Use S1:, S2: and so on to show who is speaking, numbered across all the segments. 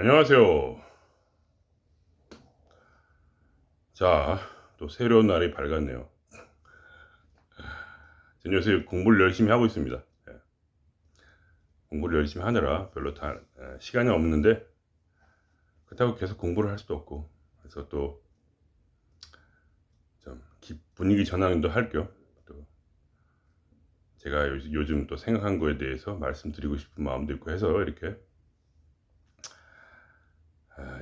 S1: 안녕하세요. 자, 또 새로운 날이 밝았네요. 전 요새 공부를 열심히 하고 있습니다. 예, 공부를 열심히 하느라 별로 시간이 없는데, 그렇다고 계속 공부를 할 수도 없고, 그래서 또 좀 분위기 전환도 할 겸, 또 제가 요즘 또 생각한 거에 대해서 말씀드리고 싶은 마음도 있고 해서 이렇게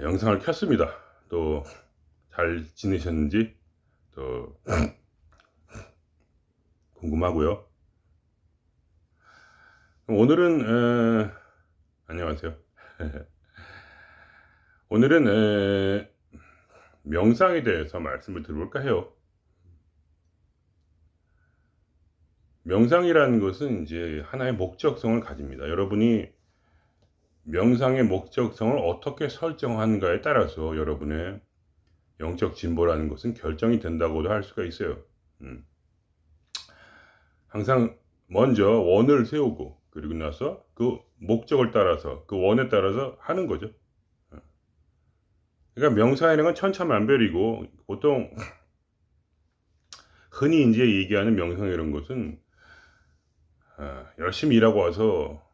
S1: 영상을 켰습니다. 또 잘 지내셨는지 또 궁금하고요. 오늘은 안녕하세요. 오늘은 명상에 대해서 말씀을 드려볼까 해요. 명상이라는 것은 이제 하나의 목적성을 가집니다. 여러분이 명상의 목적성을 어떻게 설정하는가에 따라서 여러분의 영적 진보라는 것은 결정이 된다고도 할 수가 있어요. 음. 항상 먼저 원을 세우고 그리고 나서 그 목적을 따라서 그 원에 따라서 하는 거죠. 그러니까 명상이라는 건 천차만별이고 보통 흔히 이제 얘기하는 명상이라는 것은 열심히 일하고 와서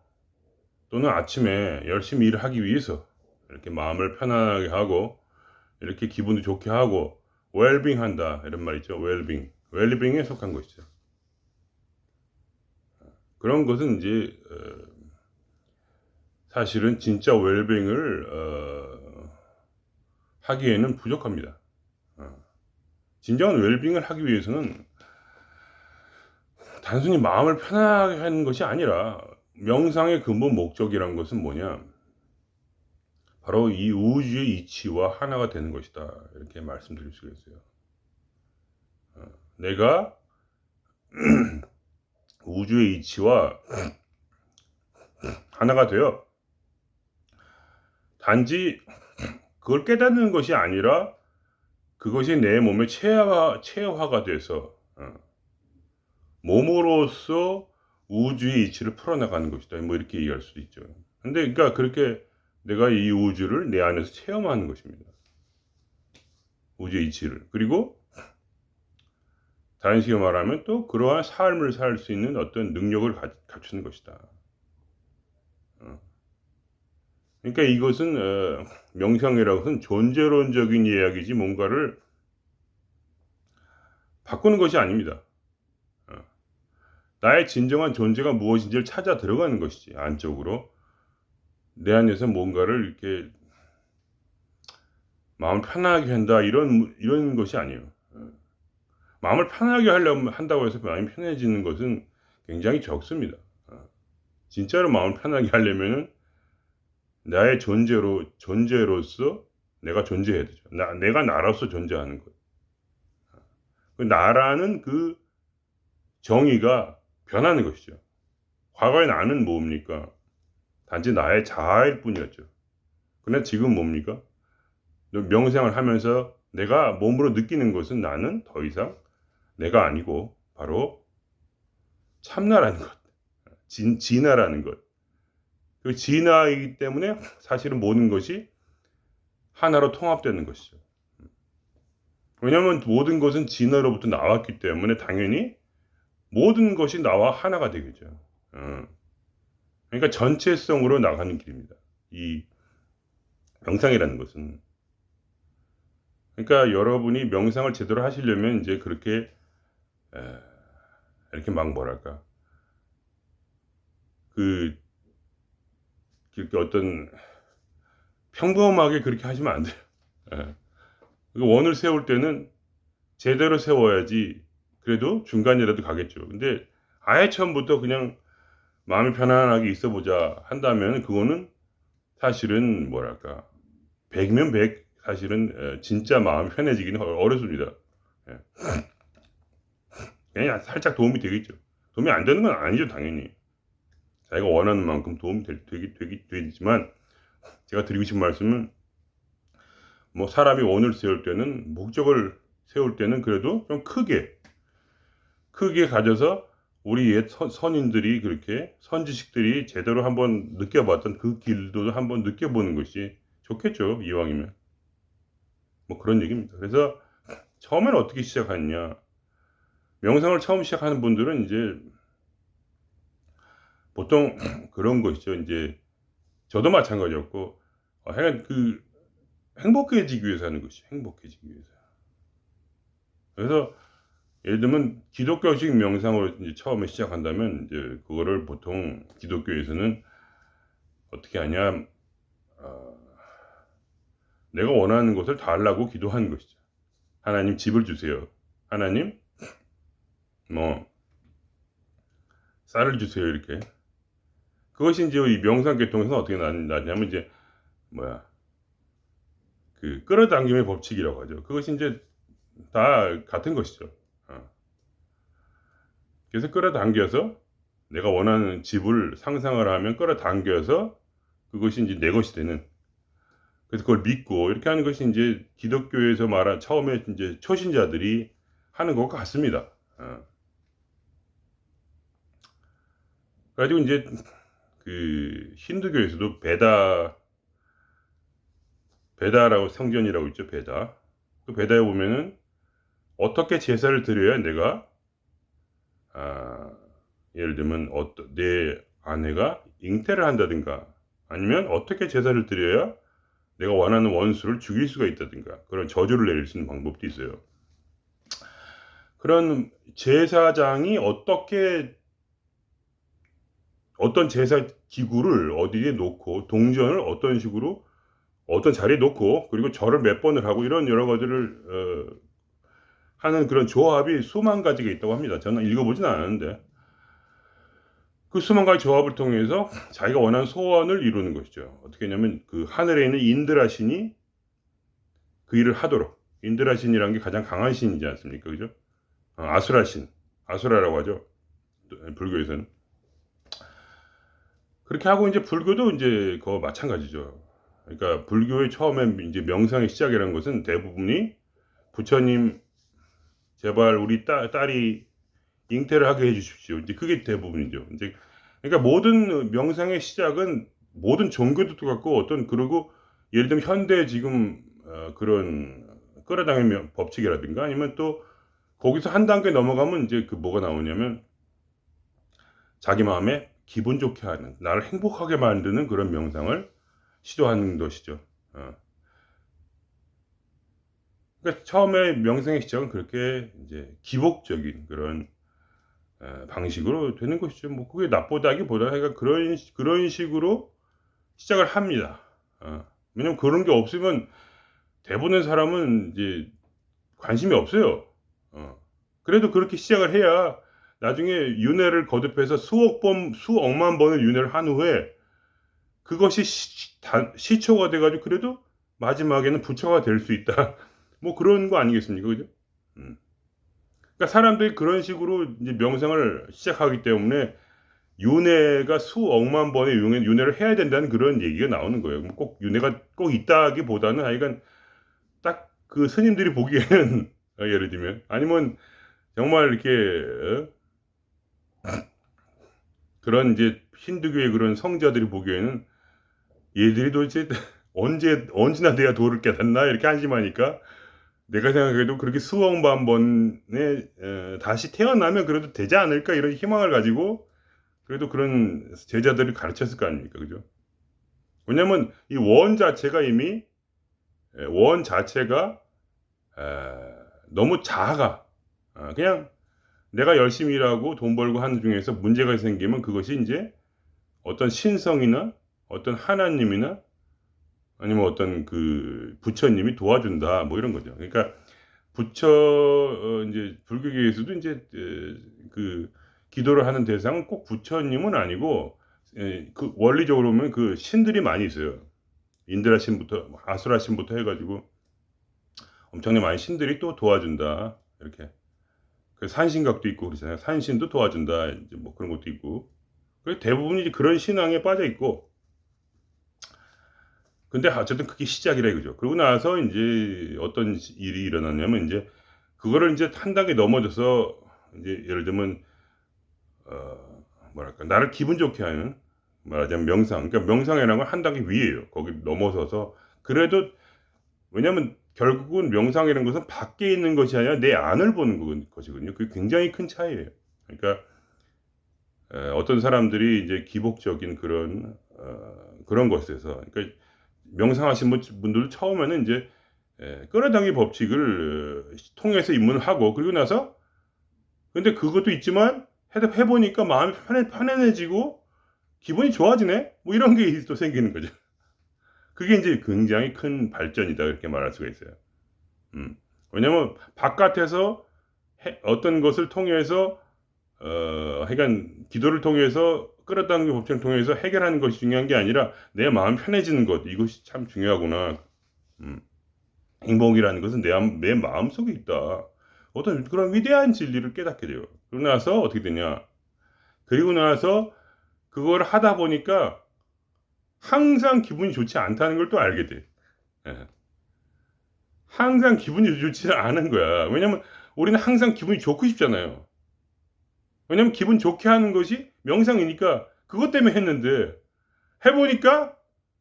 S1: 또는 아침에 열심히 일을 하기 위해서 이렇게 마음을 편안하게 하고 이렇게 기분도 좋게 하고 웰빙 한다 이런 말 있죠. 웰빙에 속한 것이죠. 그런 것은 이제 사실은 진짜 웰빙을 하기에는 부족합니다. 진정한 웰빙을 하기 위해서는 단순히 마음을 편안하게 하는 것이 아니라 명상의 근본 목적이란 것은 뭐냐? 바로 이 우주의 이치와 하나가 되는 것이다. 이렇게 말씀드릴 수가 있어요. 내가 우주의 이치와 하나가 되어 단지 그걸 깨닫는 것이 아니라 그것이 내 몸에 체화가 돼서 몸으로써 우주의 이치를 풀어나가는 것이다. 뭐 이렇게 얘기할 수도 있죠. 근데 그러니까 그렇게 내가 이 우주를 내 안에서 체험하는 것입니다. 우주의 이치를. 그리고 다른 식으로 말하면 또 그러한 삶을 살 수 있는 어떤 능력을 갖추는 것이다. 그러니까 이것은 명상이라고 하는 존재론적인 이야기지 뭔가를 바꾸는 것이 아닙니다. 나의 진정한 존재가 무엇인지를 찾아 들어가는 것이지 안쪽으로 내 안에서 뭔가를 이렇게 마음을 편하게 한다 이런 것이 아니에요. 마음을 편하게 하려면 한다고 해서 마음이 편해지는 것은 굉장히 적습니다. 진짜로 마음을 편하게 하려면은 나의 존재로서 내가 존재해야 되죠. 내가 나로서 존재하는 것. 그 나라는 그 정의가 변하는 것이죠. 과거의 나는 뭡니까? 단지 나의 자아일 뿐이었죠. 그러나 지금 뭡니까? 명상을 하면서 내가 몸으로 느끼는 것은 나는 더 이상 내가 아니고 바로 참나라는 것, 진화라는 것. 그 진화이기 때문에 사실은 모든 것이 하나로 통합되는 것이죠. 왜냐하면 모든 것은 진화로부터 나왔기 때문에 당연히 모든 것이 나와 하나가 되겠죠. 그러니까 전체성으로 나가는 길입니다. 이 명상이라는 것은. 그러니까 여러분이 명상을 제대로 하시려면 이제 그렇게 이렇게 막 뭐랄까 그 그렇게 어떤 평범하게 그렇게 하시면 안 돼요. 예. 그 원을 세울 때는 제대로 세워야지 그래도 중간이라도 가겠죠. 근데 아예 처음부터 그냥 마음이 편안하게 있어 보자 한다면 그거는 사실은 뭐랄까 100이면 100 사실은 진짜 마음이 편해지기는 어렵습니다. 예. 그냥 살짝 도움이 되겠죠. 도움이 안 되는 건 아니죠, 당연히. 자기가 원하는 만큼 도움이 되지만 제가 드리고 싶은 말씀은 뭐 사람이 원을 세울 때는 목적을 세울 때는 그래도 좀 크게 가져서 우리 옛 선인들이 그렇게 선지식들이 제대로 한번 느껴봤던 그 길도 한번 느껴보는 것이 좋겠죠, 이왕이면. 뭐 그런 얘기입니다. 그래서 처음에는 어떻게 시작하느냐. 명상을 처음 시작하는 분들은 이제 보통 그런 것이죠. 이제 저도 마찬가지였고, 하여간 행복해지기 위해서 하는 것이 행복해지기 위해서. 그래서 예를 들면 기독교식 명상으로 이제 처음에 시작한다면 이제 그거를 보통 기독교에서는 어떻게 하냐, 어, 내가 원하는 것을 달라고 기도하는 것이죠. 하나님 집을 주세요. 하나님 뭐 쌀을 주세요. 이렇게. 그것이 이제 이 명상 계통에서 어떻게 나냐면 이제 뭐야, 그 끌어당김의 법칙이라고 하죠. 그것이 이제 다 같은 것이죠. 어. 그래서 끌어당겨서 내가 원하는 집을 상상을 하면 끌어당겨서 그것이 이제 내 것이 되는. 그래서 그걸 믿고 이렇게 하는 것이 이제 기독교에서 말한 처음에 이제 초신자들이 하는 것 같습니다. 그래가지고 이제 그 힌두교에서도 베다라고 성전이라고 있죠. 베다. 그 베다에 보면은 어떻게 제사를 드려야 내가 예를 들면 내 아내가 잉태를 한다든가 아니면 어떻게 제사를 드려야 내가 원하는 원수를 죽일 수가 있다든가 그런 저주를 내릴 수 있는 방법도 있어요. 그런 제사장이 어떤 제사 기구를 어디에 놓고 동전을 어떤 식으로 어떤 자리에 놓고 그리고 절을 몇 번을 하고 이런 여러 가지를 하는 그런 조합이 수만 가지가 있다고 합니다. 저는 읽어보진 않았는데 그 수만 가지 조합을 통해서 자기가 원하는 소원을 이루는 것이죠. 어떻게 했냐면 그 하늘에 있는 인드라 신이 그 일을 하도록. 인드라 신이라는 게 가장 강한 신이지 않습니까? 그죠? 아수라 신. 아수라라고 하죠. 불교에서는. 그렇게 하고 이제 불교도 이제 그거 마찬가지죠. 그러니까 불교의 처음에 이제 명상의 시작이라는 것은 대부분이 부처님 제발 우리 딸이 잉태를 하게 해주십시오. 이제 그게 대부분이죠. 이제 그러니까 모든 명상의 시작은 모든 종교도 똑같고 그리고 예를 들면 현대 지금 그런 끌어당김 법칙이라든가 아니면 또 거기서 한 단계 넘어가면 이제 그 뭐가 나오냐면 자기 마음에 기분 좋게 하는 나를 행복하게 만드는 그런 명상을 시도하는 것이죠. 그러니까 처음에 명상의 시작은 그렇게 이제 기복적인 그런 방식으로 되는 것이죠. 뭐 그게 나쁘다기보다 그러니까 그런 식으로 시작을 합니다. 왜냐면 그런 게 없으면 대부분의 사람은 이제 관심이 없어요. 그래도 그렇게 시작을 해야 나중에 윤회를 거듭해서 수억만 번을 윤회를 한 후에 그것이 시초가 돼가지고 그래도 마지막에는 부처가 될 수 있다. 뭐 그런 거 아니겠습니까? 그죠? 그러니까 사람들이 그런 식으로 이제 명상을 시작하기 때문에 윤회가 수억만 번의 윤회를 해야 된다는 그런 얘기가 나오는 거예요. 꼭 윤회가 꼭 있다기보다는 하여간 딱 그 스님들이 보기에는 예를 들면 아니면 정말 이렇게 그런 이제 힌두교의 그런 성자들이 보기에는 얘들이 도대체 언제나 돼야 도를 깨닫나 이렇게 한심하니까 내가 생각해도 그렇게 수억만 번에 다시 태어나면 그래도 되지 않을까 이런 희망을 가지고 그래도 그런 제자들을 가르쳤을 거 아닙니까, 그죠? 왜냐면 이 원 자체가 너무 작아. 그냥 내가 열심히 일하고 돈 벌고 하는 중에서 문제가 생기면 그것이 이제 어떤 신성이나 어떤 하나님이나 아니면 어떤 그 부처님이 도와준다 뭐 이런 거죠. 그러니까 이제 불교계에서도 이제 그 기도를 하는 대상은 꼭 부처님은 아니고 그 원리적으로 보면 그 신들이 많이 있어요. 인드라 신부터 아수라 신부터 해가지고 엄청나게 많은 신들이 또 도와준다 이렇게. 그 산신각도 있고 그러잖아요. 산신도 도와준다 이제 뭐 그런 것도 있고. 대부분이 이제 그런 신앙에 빠져 있고. 근데 어쨌든 그게 시작이라 이거죠. 그러고 나서 이제 어떤 일이 일어났냐면 이제 그거를 이제 한 단계 넘어져서 이제 예를 들면 뭐랄까 나를 기분 좋게 하는 말하자면 명상. 그러니까 명상이라는 건 한 단계 위에요. 거기 넘어서서 그래도 왜냐면 결국은 명상이라는 것은 밖에 있는 것이 아니라 내 안을 보는 것이거든요. 그게 굉장히 큰 차이예요. 그러니까 어떤 사람들이 이제 기복적인 그런 것에서, 그러니까 명상하신 분들 처음에는 이제 끌어당기 법칙을 통해서 입문을 하고, 그리고 나서 근데 그것도 있지만 해보니까 마음이 편안해지고 기분이 좋아지네, 뭐 이런 게 또 생기는 거죠. 그게 이제 굉장히 큰 발전이다, 이렇게 말할 수가 있어요. 왜냐면 바깥에서 어떤 것을 통해서 하여간 기도를 통해서 끌어당기는 법칙을 통해서 해결하는 것이 중요한 게 아니라 내 마음 편해지는 것, 이것이 참 중요하구나. 음, 행복이라는 것은 내 마음 속에 있다. 어떤 그런 위대한 진리를 깨닫게 돼요. 그러고 나서 어떻게 되냐? 그리고 나서 그걸 하다 보니까 항상 기분이 좋지 않다는 걸 또 알게 돼. 예. 항상 기분이 좋지 않은 거야. 왜냐면 우리는 항상 기분이 좋고 싶잖아요. 왜냐면 기분 좋게 하는 것이 명상이니까 그것 때문에 했는데, 해보니까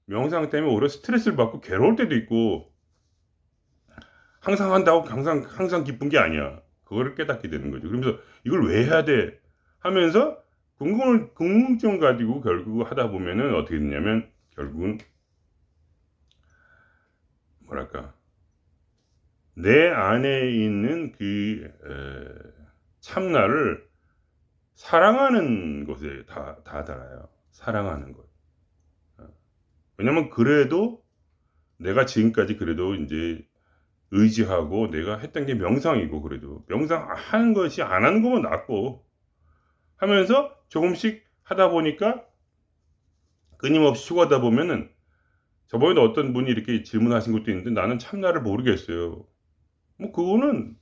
S1: 명상 때문에 오히려 스트레스를 받고 괴로울 때도 있고, 항상 한다고 항상 기쁜 게 아니야. 그거를 깨닫게 되는 거죠. 그러면서 이걸 왜 해야 돼? 하면서 궁금증 가지고 결국 하다 보면은 어떻게 되냐면, 결국은 뭐랄까, 내 안에 있는 참나를 사랑하는 것에 다 달아요. 사랑하는 것. 왜냐면 그래도 내가 지금까지 그래도 이제 의지하고 내가 했던 게 명상이고, 그래도 명상하는 것이 안 하는 거면 낫고 하면서 조금씩 하다 보니까 끊임없이 추구하다 보면은, 저번에도 어떤 분이 이렇게 질문하신 것도 있는데, 나는 참나를 모르겠어요. 뭐 그거는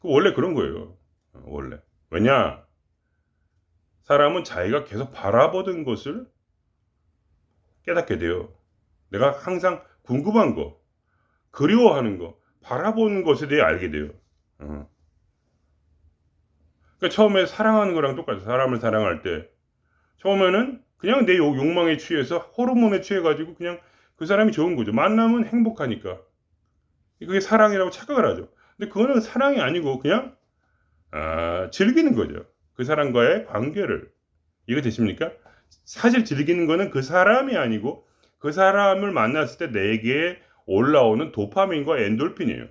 S1: 원래 그런 거예요. 원래. 왜냐? 사람은 자기가 계속 바라보던 것을 깨닫게 돼요. 내가 항상 궁금한 거, 그리워하는 거, 바라보는 것에 대해 알게 돼요. 그러니까 처음에 사랑하는 거랑 똑같아요. 사람을 사랑할 때 처음에는 그냥 내 욕망에 취해서 호르몬에 취해가지고 그냥 그 사람이 좋은 거죠. 만나면 행복하니까 그게 사랑이라고 착각을 하죠. 근데 그거는 사랑이 아니고 그냥 즐기는 거죠. 그 사람과의 관계를. 이거 되십니까? 사실 즐기는 거는 그 사람이 아니고 그 사람을 만났을 때 내게 올라오는 도파민과 엔돌핀이에요.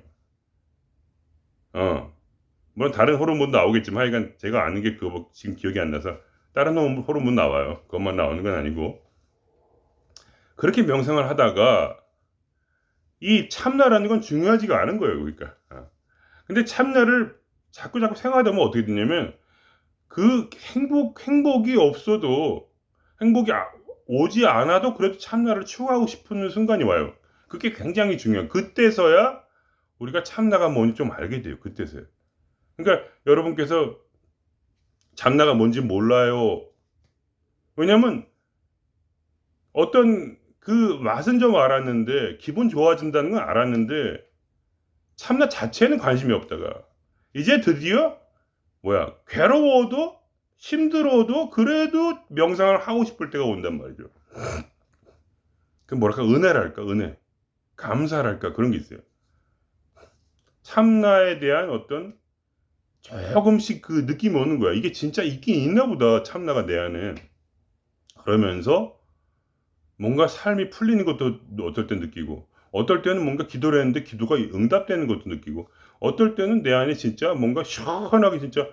S1: 물론 다른 호르몬도 나오겠지만 하여간 제가 아는 게 그거 지금 기억이 안 나서 다른 호르몬 나와요. 그것만 나오는 건 아니고. 그렇게 명상을 하다가 이 참나라는 건 중요하지가 않은 거예요. 그러니까. 근데 참나를 자꾸 생각하다 보면 어떻게 되냐면, 그 행복이 없어도, 행복이 오지 않아도 그래도 참나를 추구하고 싶은 순간이 와요. 그게 굉장히 중요해요. 그때서야 우리가 참나가 뭔지 좀 알게 돼요. 그때서야. 그러니까 여러분께서 참나가 뭔지 몰라요. 왜냐면 어떤 그 맛은 좀 알았는데, 기분 좋아진다는 건 알았는데 참나 자체는 관심이 없다가 이제 드디어 괴로워도 힘들어도 그래도 명상을 하고 싶을 때가 온단 말이죠. 그 뭐랄까, 은혜랄까, 은혜, 감사랄까, 그런 게 있어요. 참나에 대한 어떤 조금씩 그 느낌이 오는 거야. 이게 진짜 있긴 있나 보다, 참나가 내 안에. 그러면서 뭔가 삶이 풀리는 것도 어떨 때 느끼고, 어떨 때는 뭔가 기도를 했는데 기도가 응답되는 것도 느끼고, 어떨 때는 내 안에 진짜 뭔가 시원하게 진짜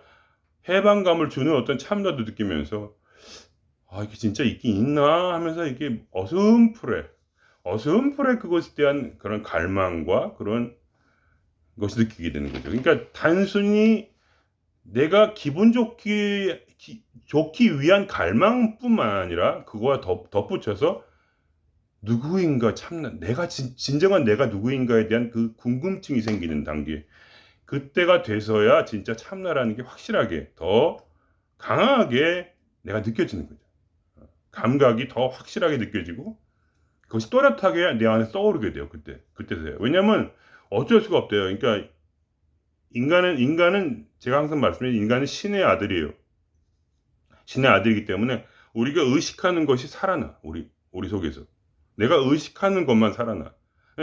S1: 해방감을 주는 어떤 참나도 느끼면서, 이게 진짜 있긴 있나 하면서 이게 어슴푸레 그것에 대한 그런 갈망과 그런 것을 느끼게 되는 거죠. 그러니까 단순히 내가 기분 좋기 위한 갈망뿐만 아니라 그거와 덧붙여서 누구인가, 참나, 진정한 내가 누구인가에 대한 그 궁금증이 생기는 단계. 그때가 돼서야 진짜 참나라는 게 확실하게 더 강하게 내가 느껴지는 거죠. 감각이 더 확실하게 느껴지고 그것이 또렷하게 내 안에 떠오르게 돼요. 그때서야. 왜냐면 어쩔 수가 없대요. 그러니까 인간은 제가 항상 말씀드린, 인간은 신의 아들이에요. 신의 아들이기 때문에 우리가 의식하는 것이 살아나. 우리 속에서 내가 의식하는 것만 살아나.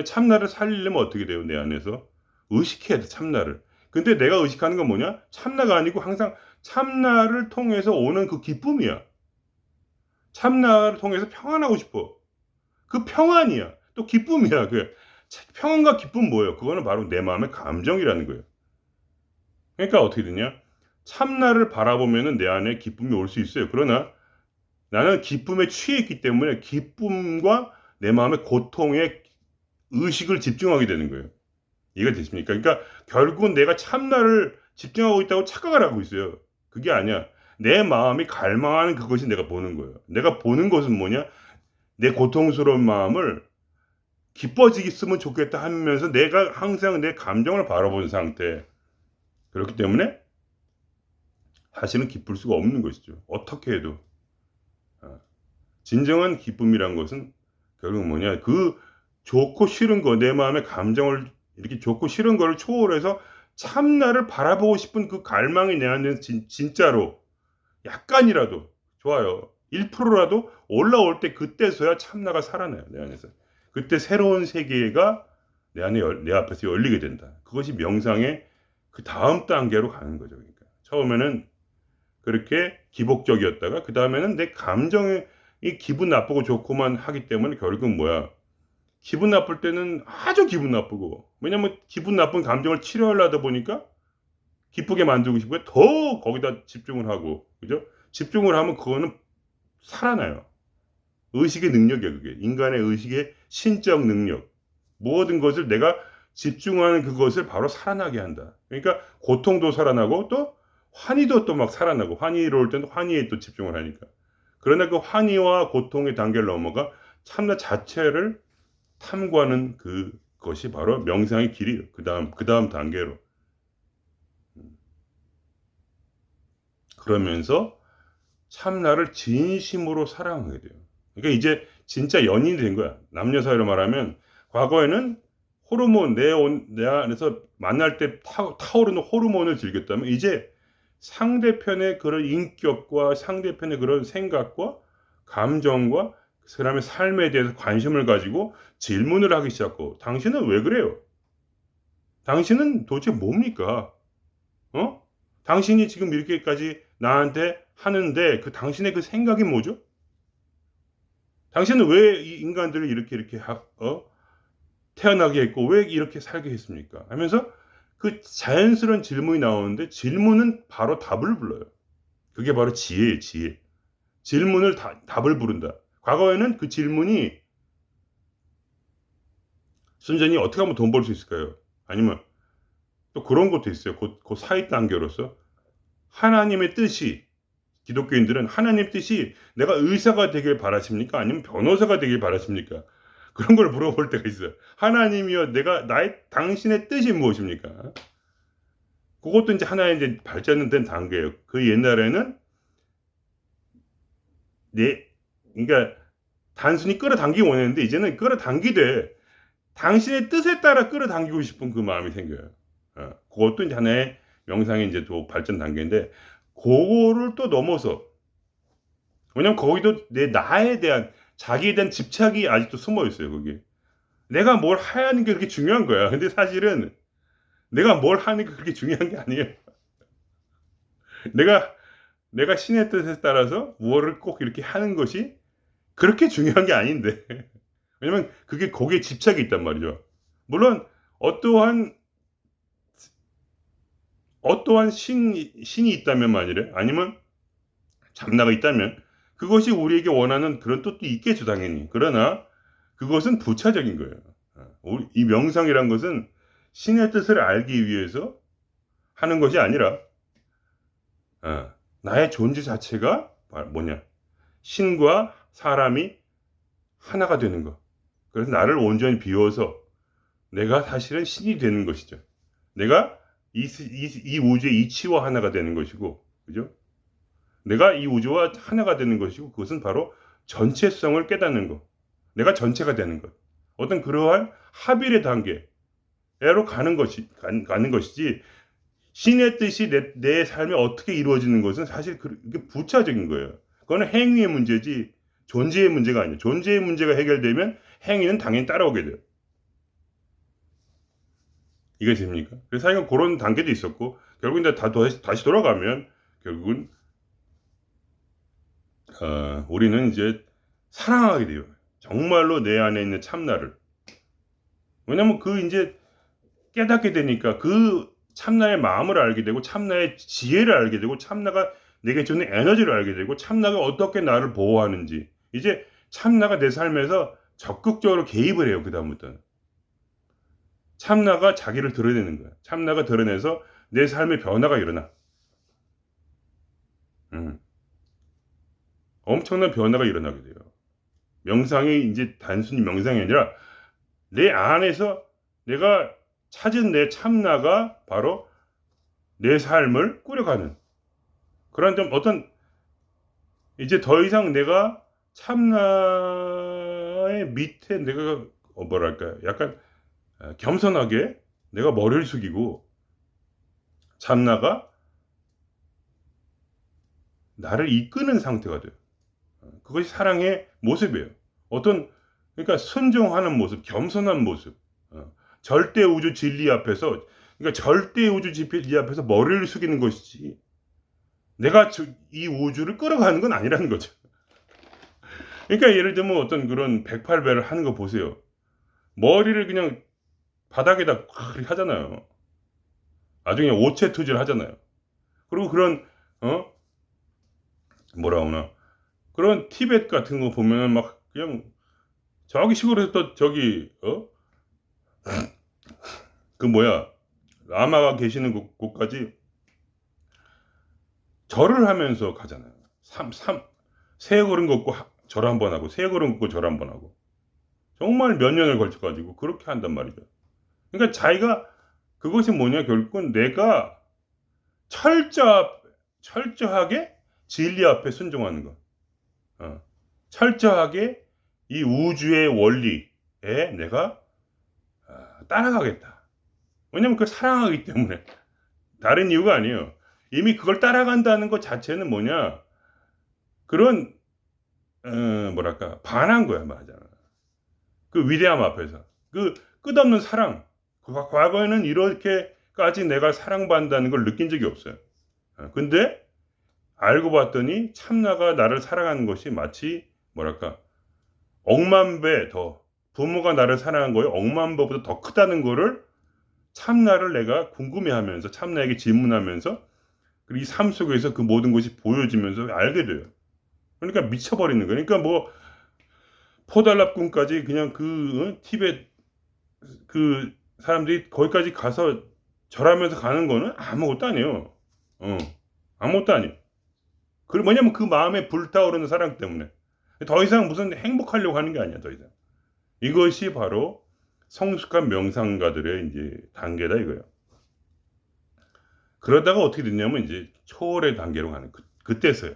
S1: 참나를 살리려면 어떻게 돼요? 내 안에서 의식해야 돼, 참나를. 근데 내가 의식하는 건 뭐냐? 참나가 아니고 항상 참나를 통해서 오는 그 기쁨이야. 참나를 통해서 평안하고 싶어. 그 평안이야. 또 기쁨이야. 그 평안과 기쁨 뭐예요? 그거는 바로 내 마음의 감정이라는 거예요. 그러니까 어떻게 되냐? 참나를 바라보면은 내 안에 기쁨이 올 수 있어요. 그러나 나는 기쁨에 취해 있기 때문에 기쁨과 내 마음의 고통에 의식을 집중하게 되는 거예요. 이해가 되십니까? 그러니까 결국은 내가 참나를 집중하고 있다고 착각을 하고 있어요. 그게 아니야. 내 마음이 갈망하는 그것이 내가 보는 거예요. 내가 보는 것은 뭐냐? 내 고통스러운 마음을 기뻐지겠으면 좋겠다 하면서 내가 항상 내 감정을 바라보는 상태. 그렇기 때문에 사실은 기쁠 수가 없는 것이죠. 어떻게 해도. 진정한 기쁨이란 것은 결국 뭐냐? 그 좋고 싫은 거, 내 마음의 감정을 이렇게 좋고 싫은 거를 초월해서 참나를 바라보고 싶은 그 갈망이 내 안에 진짜로 약간이라도 좋아요. 1%라도 올라올 때 그때서야 참나가 살아나요. 내 안에서. 그때 새로운 세계가 내 앞에서 열리게 된다. 그것이 명상의 그 다음 단계로 가는 거죠. 그러니까 처음에는 그렇게 기복적이었다가 그 다음에는 내 감정이 기분 나쁘고 좋고만 하기 때문에 결국은 뭐야? 기분 나쁠 때는 아주 기분 나쁘고, 왜냐면 기분 나쁜 감정을 치료하려다 보니까 기쁘게 만들고 싶고 더 거기다 집중을 하고, 그죠? 집중을 하면 그거는 살아나요. 의식의 능력이야, 그게. 인간의 의식의 신적 능력. 모든 것을 내가 집중하는 그것을 바로 살아나게 한다. 그러니까 고통도 살아나고 또 환희도 또 막 살아나고, 환희로울 때는 환희에 또 집중을 하니까. 그러나 그 환희와 고통의 단계를 넘어가 참나 자체를 탐구하는 그것이 바로 명상의 길이에요. 그 다음 단계로. 그러면서 참나를 진심으로 사랑하게 돼요. 그러니까 이제 진짜 연인이 된 거야. 남녀 사이로 말하면 과거에는 호르몬, 내 안에서 만날 때 타오르는 호르몬을 즐겼다면 이제 상대편의 그런 인격과 상대편의 그런 생각과 감정과 그 사람의 삶에 대해서 관심을 가지고 질문을 하기 시작하고, 당신은 왜 그래요? 당신은 도대체 뭡니까? 어? 당신이 지금 이렇게까지 나한테 하는데 그 당신의 그 생각이 뭐죠? 당신은 왜 이 인간들을 이렇게 태어나게 했고 왜 이렇게 살게 했습니까? 하면서 그 자연스러운 질문이 나오는데 질문은 바로 답을 불러요. 그게 바로 지혜예요, 지혜. 질문을 답을 부른다. 과거에는 그 질문이 순전히 어떻게 하면 돈 벌 수 있을까요? 아니면 또 그런 것도 있어요. 그 사이 단계로서 하나님의 뜻이, 기독교인들은 하나님 뜻이 내가 의사가 되길 바라십니까? 아니면 변호사가 되길 바라십니까? 그런 걸 물어볼 때가 있어요. 하나님이여, 당신의 뜻이 무엇입니까? 그것도 이제 하나의 이제 발전된 단계예요. 그 옛날에는 그러니까 단순히 끌어당기기 원했는데 이제는 끌어당기되 당신의 뜻에 따라 끌어당기고 싶은 그 마음이 생겨요. 그것도 이제 하나의 명상의 이제 또 발전 단계인데, 그거를 또 넘어서, 왜냐면 거기도 나에 대한, 자기에 대한 집착이 아직도 숨어 있어요, 거기. 내가 뭘 하는 게 그렇게 중요한 거야. 근데 사실은 내가 뭘 하는 게 그렇게 중요한 게 아니에요. 내가 신의 뜻에 따라서 무엇을 꼭 이렇게 하는 것이 그렇게 중요한 게 아닌데. 왜냐면 그게 거기에 집착이 있단 말이죠. 물론 어떠한 신이 있다면 말이래. 아니면 참나가 있다면 그것이 우리에게 원하는 그런 뜻도 있겠죠, 당연히. 그러나 그것은 부차적인 거예요. 이 명상이란 것은 신의 뜻을 알기 위해서 하는 것이 아니라 나의 존재 자체가 뭐냐? 신과 사람이 하나가 되는 것. 그래서 나를 온전히 비워서 내가 사실은 신이 되는 것이죠. 내가 이 우주의 이치와 하나가 되는 것이고, 그죠? 내가 이 우주와 하나가 되는 것이고, 그것은 바로 전체성을 깨닫는 것. 내가 전체가 되는 것. 어떤 그러한 합일의 단계로 가는 것이지, 신의 뜻이 내 삶에 어떻게 이루어지는 것은 사실 그게 부차적인 거예요. 그거는 행위의 문제지 존재의 문제가 아니에요. 존재의 문제가 해결되면 행위는 당연히 따라오게 돼요. 이게 됩니까? 그래서 하여간 그런 단계도 있었고 결국 이제 다시 돌아가면 결국은 우리는 이제 사랑하게 돼요. 정말로 내 안에 있는 참나를. 왜냐면 그 이제 깨닫게 되니까 그 참나의 마음을 알게 되고 참나의 지혜를 알게 되고 참나가 내게 주는 에너지를 알게 되고 참나가 어떻게 나를 보호하는지 이제 참나가 내 삶에서 적극적으로 개입을 해요. 그다음부터는. 참나가 자기를 드러내는 거야. 참나가 드러내서 내 삶의 변화가 일어나. 엄청난 변화가 일어나게 돼요. 명상이 이제 단순히 명상이 아니라 내 안에서 내가 찾은 내 참나가 바로 내 삶을 꾸려가는 그런 좀 어떤 이제 더 이상 내가 참나의 밑에 내가 뭐랄까 약간 겸손하게 내가 머리를 숙이고 참나가 나를 이끄는 상태가 돼요. 그것이 사랑의 모습이에요. 어떤 그러니까 순종하는 모습, 겸손한 모습, 절대 우주 진리 앞에서 그러니까 절대 우주 진리 앞에서 머리를 숙이는 것이지 내가 이 우주를 끌어가는 건 아니라는 거죠. 그러니까 예를 들면 어떤 그런 108배를 하는 거 보세요. 머리를 그냥 바닥에다 콱 하잖아요. 나중에 오체투지를 하잖아요. 그리고 그런 뭐라 하나 그런 티벳 같은 거 보면은 막 그냥 저기 시골에서 또 저기 그 뭐야 라마가 계시는 곳까지 절을 하면서 가잖아요. 세 걸음 걷고 절 한 번 하고 세 걸음 걷고 절 한 번 하고 정말 몇 년을 걸쳐가지고 그렇게 한단 말이죠. 그러니까 자기가 그것이 뭐냐 결국은 내가 철저하게 진리 앞에 순종하는 것. 철저하게 이 우주의 원리에 내가 따라가겠다. 왜냐면 그걸 사랑하기 때문에. 다른 이유가 아니에요. 이미 그걸 따라간다는 것 자체는 뭐냐 그런 뭐랄까 반한 거야 맞아. 그 위대함 앞에서 그 끝없는 사랑. 과거에는 이렇게까지 내가 사랑받는다는 걸 느낀 적이 없어요. 근데 알고 봤더니 참나가 나를 사랑하는 것이 마치 뭐랄까 억만 배 더 부모가 나를 사랑한 거에 억만 배보다 더 크다는 거를 참나를 내가 궁금해하면서 참나에게 질문하면서 그리고 이 삶 속에서 그 모든 것이 보여지면서 알게 돼요. 그러니까 미쳐버리는 거예요. 그러니까 뭐 포달랍궁까지 그냥 그 티벳 그 사람들이 거기까지 가서 절하면서 가는 거는 아무것도 아니에요. 아무것도 아니에요. 그 뭐냐면 그 마음에 불타오르는 사랑 때문에 더 이상 무슨 행복하려고 하는 게 아니야. 더 이상 이것이 바로 성숙한 명상가들의 이제 단계다 이거예요. 그러다가 어떻게 됐냐면 이제 초월의 단계로 가는 그때서요.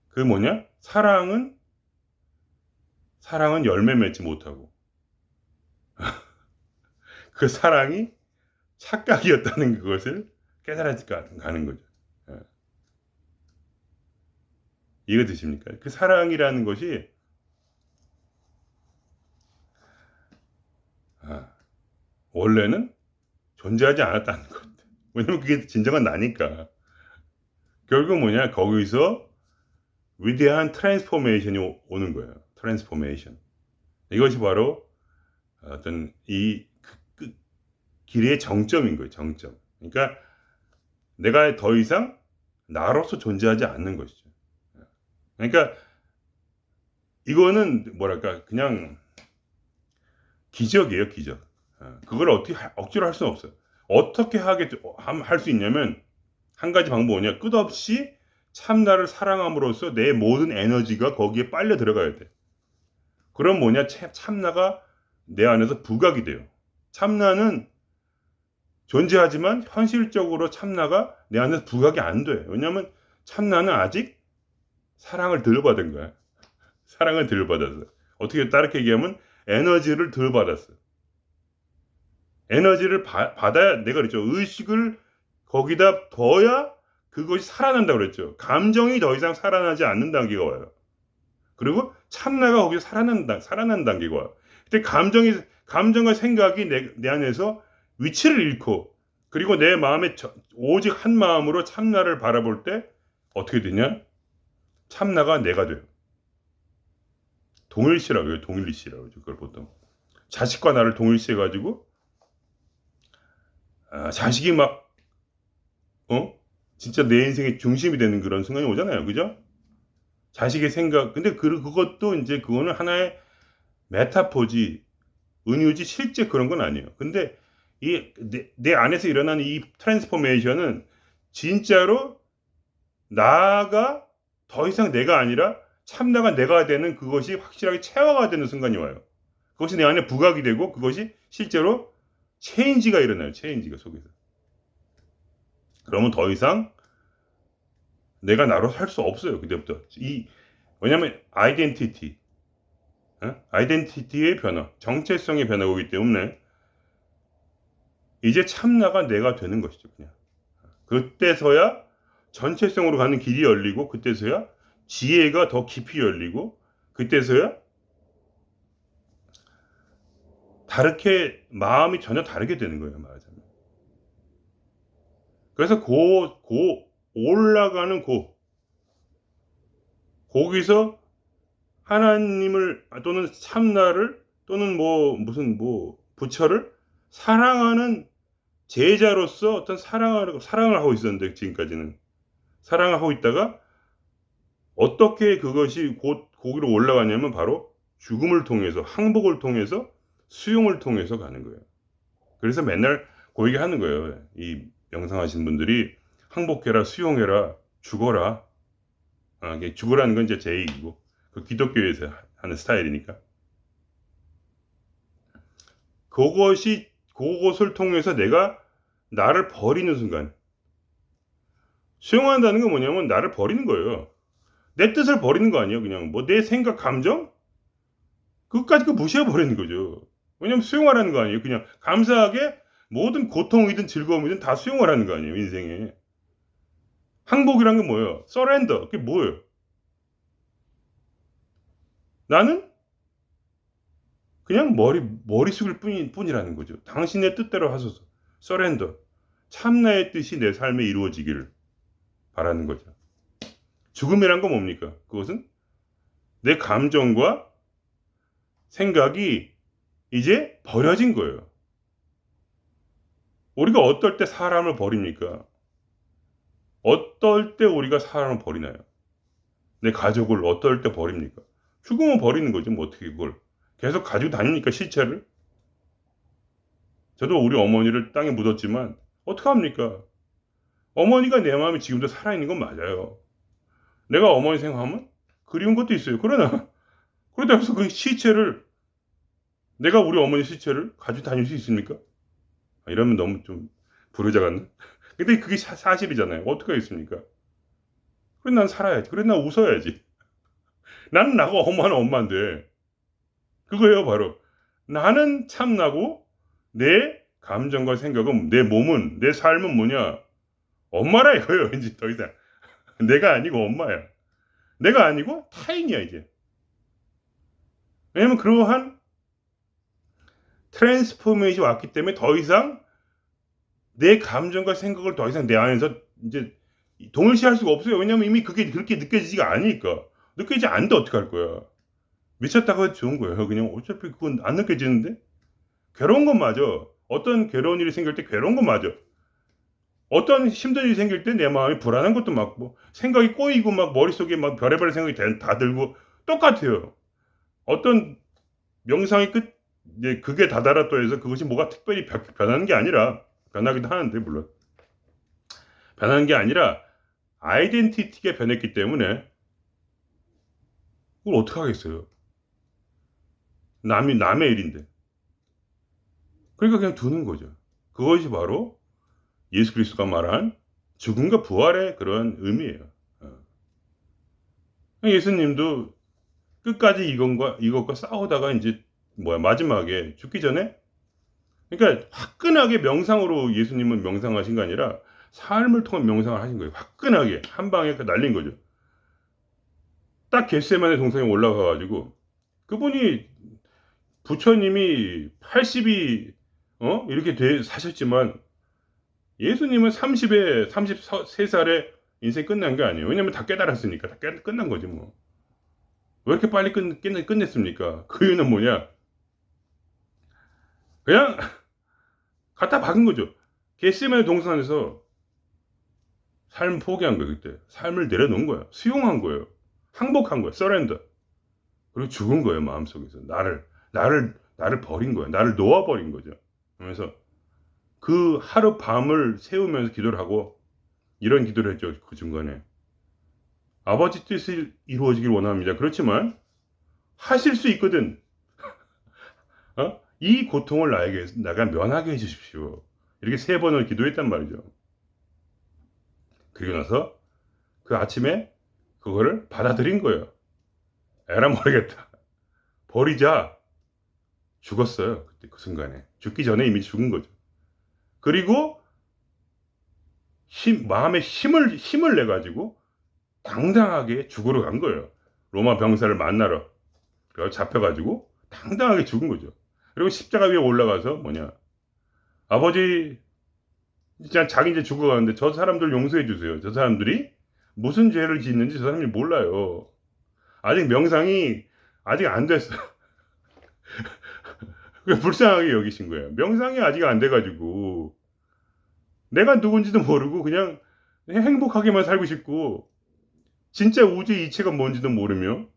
S1: 그 뭐냐? 사랑은 열매 맺지 못하고 그 사랑이 착각이었다는 그것을 깨달아지 가는 거죠. 이해 되십니까? 그 사랑이라는 것이 원래는 존재하지 않았다는 것. 왜냐면 그게 진정한 나니까. 결국 뭐냐? 거기서 위대한 트랜스포메이션이 오는 거예요. 트랜스포메이션. 이것이 바로 어떤 이 길의 정점인 거예요. 정점. 그러니까 내가 더 이상 나로서 존재하지 않는 것이죠. 그러니까 이거는 뭐랄까 그냥 기적이에요. 기적. 그걸 어떻게 억지로 할 수는 없어요. 어떻게 할 수 있냐면 한 가지 방법은 뭐냐. 끝없이 참나를 사랑함으로써 내 모든 에너지가 거기에 빨려 들어가야 돼. 그럼 뭐냐. 참나가 내 안에서 부각이 돼요. 참나는 존재하지만 현실적으로 참나가 내 안에서 부각이 안 돼. 왜냐하면 참나는 아직 사랑을 덜 받은 거야. 사랑을 덜 받았어. 어떻게 다르게 얘기하면 에너지를 덜 받았어. 에너지를 받아야 내가 그랬죠. 의식을 거기다 둬야 그것이 살아난다고 그랬죠. 감정이 더 이상 살아나지 않는 단계가 와요. 그리고 참나가 거기서 살아난 단계가 와요. 그때 감정과 생각이 내 안에서 위치를 잃고, 그리고 내 마음에 오직 한 마음으로 참나를 바라볼 때 어떻게 되냐? 참나가 내가 돼요. 동일시라고 해요. 동일시라고 하죠. 그걸 보통 자식과 나를 동일시해 가지고 자식이 막 진짜 내 인생의 중심이 되는 그런 순간이 오잖아요. 그죠? 자식의 생각. 근데 그것도 이제 그거는 하나의 메타포지, 은유지, 실제 그런 건 아니에요. 근데 내 안에서 일어나는 이 트랜스포메이션은 진짜로 나가 더 이상 내가 아니라 참나가 내가 되는, 그것이 확실하게 체화가 되는 순간이 와요. 그것이 내 안에 부각이 되고, 그것이 실제로 체인지가 일어나요. 체인지가 속에서. 그러면 더 이상 내가 나로 살 수 없어요. 그때부터. 왜냐면 아이덴티티의 변화, 정체성의 변화가 오기 때문에 이제 참나가 내가 되는 것이죠. 그냥 그때서야 전체성으로 가는 길이 열리고, 그때서야 지혜가 더 깊이 열리고, 그때서야 다르게 마음이 전혀 다르게 되는 거예요. 말하자면. 그래서 올라가는 거기서 하나님을 또는 참나를 또는 무슨 부처를 사랑하는 제자로서 어떤 사랑을 하고 있었는데, 지금까지는 사랑을 하고 있다가 어떻게 그것이 거기로 올라가냐면 바로 죽음을 통해서, 항복을 통해서, 수용을 통해서 가는 거예요. 그래서 맨날 그 얘기 하는 거예요. 이 명상하신 분들이 항복해라, 수용해라, 죽어라. 죽으라는 건 이제 제 얘기고, 그 기독교에서 하는 스타일이니까. 그것을 통해서 내가 나를 버리는 순간, 수용한다는 건 뭐냐면 나를 버리는 거예요. 내 뜻을 버리는 거 아니에요. 그냥 내 생각, 감정, 그것까지 무시해 버리는 거죠. 왜냐면 수용하라는 거 아니에요. 그냥 감사하게 모든 고통이든 즐거움이든 다 수용하라는 거 아니에요. 인생에. 항복이란 게 뭐예요? 서렌더. 그게 뭐예요? 나는 그냥 머리 숙일 뿐이라는 거죠. 당신의 뜻대로 하소서. 서렌더. 참나의 뜻이 내 삶에 이루어지기를 바라는 거죠. 죽음이란 건 뭡니까? 그것은 내 감정과 생각이 이제 버려진 거예요. 우리가 어떨 때 사람을 버립니까? 어떨 때 우리가 사람을 버리나요? 내 가족을 어떨 때 버립니까? 죽으면 버리는 거죠. 어떻게 그걸 계속 가지고 다닙니까? 시체를? 저도 우리 어머니를 땅에 묻었지만 어떡합니까? 어머니가 내 마음에 지금도 살아있는 건 맞아요. 내가 어머니 생각하면 그리운 것도 있어요. 그러다 해서 그 시체를, 내가 우리 어머니 시체를 가지고 다닐 수 있습니까? 이러면 너무 좀 부르자 같나? 근데 그게 사실이잖아요. 어떻게 하겠습니까? 그래, 난 살아야지. 그래, 난 웃어야지. 나는 나고 엄마는 엄마인데. 그거예요, 바로. 나는 참나고, 내 감정과 생각은, 내 몸은, 내 삶은 뭐냐? 엄마라 이거예요, 이제 더 이상. 내가 아니고 엄마야. 내가 아니고 타인이야, 이제. 왜냐면 그러한 트랜스포메이션이 왔기 때문에 더 이상 내 감정과 생각을 더 이상 내 안에서 이제 동일시할 수가 없어요. 왜냐면 이미 그게 그렇게 느껴지지가 않으니까. 느껴지지 않는데 어떡할 거야. 미쳤다고 해도 좋은 거예요. 그냥 어차피 그건 안 느껴지는데? 괴로운 건 맞아. 어떤 괴로운 일이 생길 때 괴로운 건 맞아. 어떤 힘든 일이 생길 때 내 마음이 불안한 것도 맞고, 생각이 꼬이고 막 머릿속에 막 별의별 생각이 다 들고 똑같아요. 어떤 명상의 이제 그게 다다랐다 해서 그것이 뭐가 특별히 변하는 게 아니라, 변하기도 하는데 물론 변하는 게 아니라 아이덴티티가 변했기 때문에 그걸 어떻게 하겠어요. 남의 일인데. 그러니까 그냥 두는 거죠. 그것이 바로 예수 그리스도가 말한 죽음과 부활의 그런 의미예요. 예수님도 끝까지 이것과 싸우다가 이제 마지막에 죽기 전에, 그러니까 화끈하게 명상으로 예수님은 명상하신 게 아니라 삶을 통한 명상을 하신 거예요. 화끈하게 한 방에 날린 거죠. 딱 겟세마네 동산에 올라가 가지고 그분이 부처님이 80이 이렇게 사셨지만 예수님은 33살에 인생 끝난 게 아니에요. 왜냐면 다 깨달았으니까. 다 끝난 거지 뭐. 왜 이렇게 빨리 끝냈습니까? 그 이유는 뭐냐? 그냥 갖다 박은 거죠. 겟세마네 동산에서 삶 포기한 거예요. 그때 삶을 내려놓은 거야. 수용한 거예요. 항복한 거야. 서렌더. 그리고 죽은 거예요. 마음속에서 나를 버린 거야. 나를 놓아버린 거죠. 그래서 그 하루 밤을 세우면서 기도를 하고 이런 기도를 했죠. 그 중간에 아버지 뜻이 이루어지길 원합니다. 그렇지만 하실 수 있거든. 이 고통을 나가 면하게 해주십시오. 이렇게 3번을 기도했단 말이죠. 그리고 나서 그 아침에 그거를 받아들인 거예요. 에라 모르겠다. 버리자. 죽었어요. 그때 그 순간에. 죽기 전에 이미 죽은 거죠. 그리고 마음에 힘을 내가지고 당당하게 죽으러 간 거예요. 로마 병사를 만나러. 그래서 잡혀가지고 당당하게 죽은 거죠. 그리고 십자가 위에 올라가서 아버지, 진짜 자기 이제 죽어가는데 저 사람들 용서해 주세요. 저 사람들이 무슨 죄를 짓는지 저 사람들이 몰라요. 아직 명상이 아직 안 됐어. 불쌍하게 여기신 거예요. 명상이 아직 안 돼가지고 내가 누군지도 모르고 그냥 행복하게만 살고 싶고 진짜 우주 이체가 뭔지도 모르며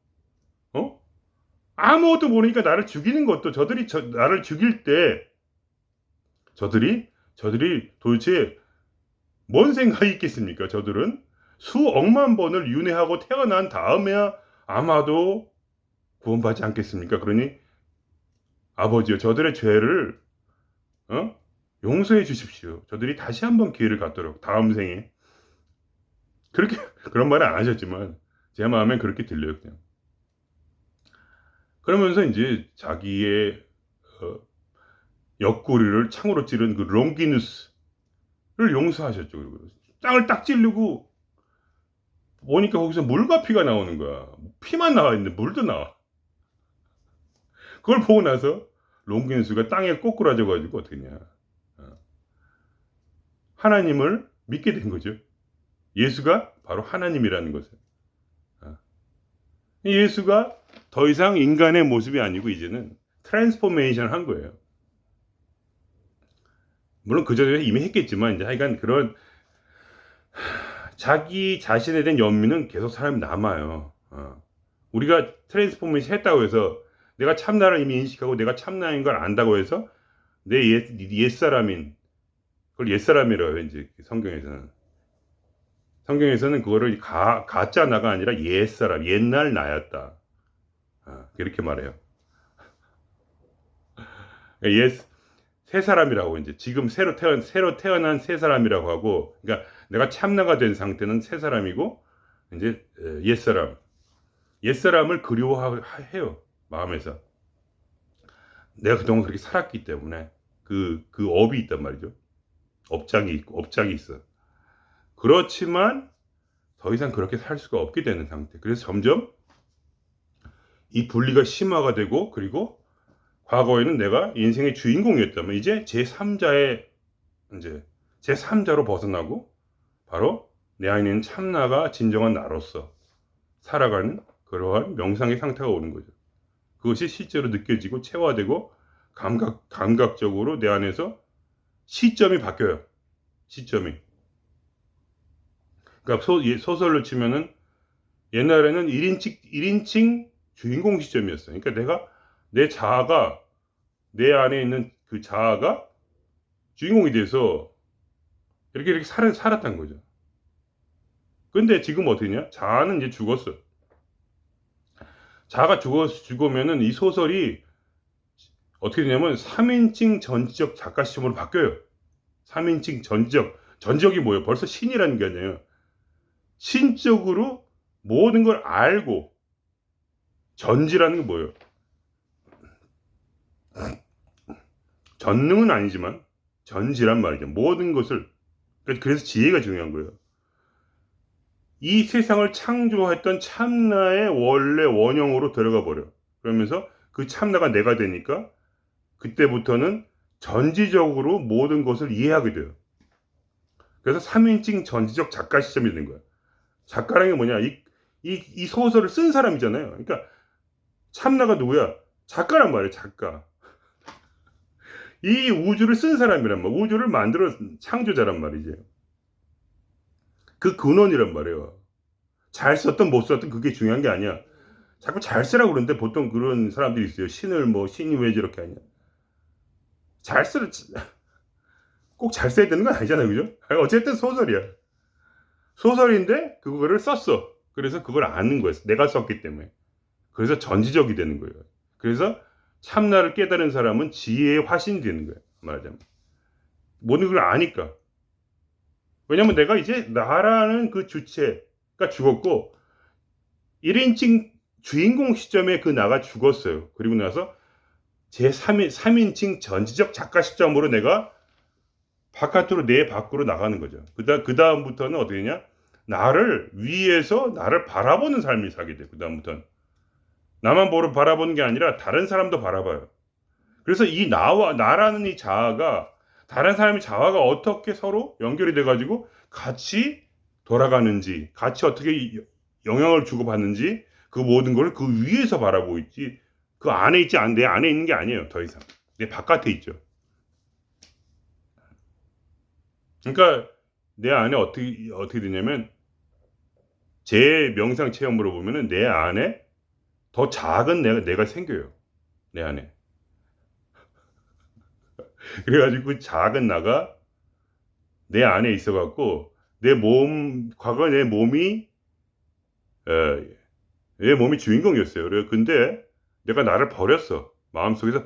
S1: 아무것도 모르니까 나를 죽이는 것도 저들이 나를 죽일 때 저들이 도대체 뭔 생각이 있겠습니까? 저들은 수억만 번을 윤회하고 태어난 다음에야 아마도 구원받지 않겠습니까? 그러니 아버지요, 저들의 죄를 용서해 주십시오. 저들이 다시 한번 기회를 갖도록 다음 생에. 그렇게 그런 말은 안 하셨지만 제 마음엔 그렇게 들려요. 그냥. 그러면서 이제 자기의 옆구리를 창으로 찌른 그 롱기누스를 용서하셨죠. 그리고 땅을 딱 찌르고 보니까 거기서 물과 피가 나오는 거야. 피만 나와 있는데 물도 나와. 그걸 보고 나서 롱기누스가 땅에 꼬꾸라져가지고 어떻게 했냐. 하나님을 믿게 된 거죠. 예수가 바로 하나님이라는 것을. 예수가 더 이상 인간의 모습이 아니고 이제는 트랜스포메이션 한 거예요. 물론 그 전에 이미 했겠지만 이제 하여간 그런 자기 자신에 대한 연민은 계속 사람이 남아요. 우리가 트랜스포메이션 했다고 해서 내가 참나를 이미 인식하고 내가 참나인 걸 안다고 해서 내 옛사람인 그걸 옛사람이라고 해요. 이제 성경에서는 그거를 가짜 나가 아니라 옛사람, 옛날 나였다. 이렇게 말해요. 새 사람이라고 이제 지금 새로 태어난 새 사람이라고 하고, 그러니까 내가 참나가 된 상태는 새 사람이고 이제 옛사람을 그리워해요. 마음에서 내가 그동안 그렇게 살았기 때문에 그 업이 있단 말이죠. 업장이 있어. 그렇지만 더 이상 그렇게 살 수가 없게 되는 상태. 그래서 점점 이 분리가 심화가 되고, 그리고 과거에는 내가 인생의 주인공이었다면 이제 제3자로 벗어나고 바로 내 안에 있는 참나가 진정한 나로서 살아가는 그러한 명상의 상태가 오는 거죠. 그것이 실제로 느껴지고 체화되고 감각적으로 내 안에서 시점이 바뀌어요. 시점이. 그러니까 소설로 치면은 옛날에는 1인칭 주인공 시점이었어요. 그러니까 내 자아가, 내 안에 있는 그 자아가 주인공이 돼서 이렇게 살았단 거죠. 근데 지금 어떻게냐? 자아는 이제 죽었어. 자아가 죽으면은 이 소설이 어떻게 되냐면 3인칭 전지적 작가 시점으로 바뀌어요. 3인칭 전지적이 뭐예요? 벌써 신이라는 게 아니에요. 신적으로 모든 걸 알고, 전지라는 게 뭐예요? 전능은 아니지만 전지란 말이죠. 모든 것을. 그래서 지혜가 중요한 거예요. 이 세상을 창조했던 참나의 원래 원형으로 들어가 버려. 그러면서 그 참나가 내가 되니까 그때부터는 전지적으로 모든 것을 이해하게 돼요. 그래서 3인칭 전지적 작가 시점이 되는 거야. 작가라는 게 뭐냐? 이 소설을 쓴 사람이잖아요. 그러니까 참나가 누구야? 작가란 말이에요. 작가. 이 우주를 쓴 사람이란 말. 우주를 만들어 창조자란 말이지. 그 근원이란 말이에요. 잘 썼든 못 썼든 그게 중요한 게 아니야. 자꾸 잘 쓰라고 그러는데 보통 그런 사람들이 있어요. 신을 뭐 신이 왜 저렇게 하냐. 잘 쓰, 꼭 잘 써야 되는 건 아니잖아요. 그죠? 어쨌든 소설이야. 소설인데 그거를 썼어. 그래서 그걸 아는 거였어. 내가 썼기 때문에. 그래서 전지적이 되는 거예요. 그래서 참나를 깨달은 사람은 지혜의 화신이 되는 거예요. 말하자면. 모든 걸 아니까. 왜냐면 내가 이제 나라는 그 주체가 죽었고 1인칭 주인공 시점에 그 나가 죽었어요. 그리고 나서 제 3인칭 전지적 작가 시점으로 내가 바깥으로 내 밖으로 나가는 거죠. 그 다음부터는 어떻게 되냐? 나를 위에서 나를 바라보는 삶을 살게 돼요. 그 다음부터는 나만 바라보는 게 아니라 다른 사람도 바라봐요. 그래서 이 나라는 이 자아가 다른 사람의 자아가 어떻게 서로 연결이 돼가지고 같이 돌아가는지, 같이 어떻게 영향을 주고받는지 그 모든 걸 그 위에서 바라보고 있지. 그 안에 있지 내 안에 있는 게 아니에요. 더 이상 내 바깥에 있죠. 그러니까 내 안에 어떻게 되냐면 제 명상 체험으로 보면은 내 안에 더 작은 내가 생겨요. 내 안에. 그래가지고 그 작은 나가 내 안에 있어갖고 과거 내 몸이 내 몸이 주인공이었어요. 그래 근데 내가 나를 버렸어. 마음속에서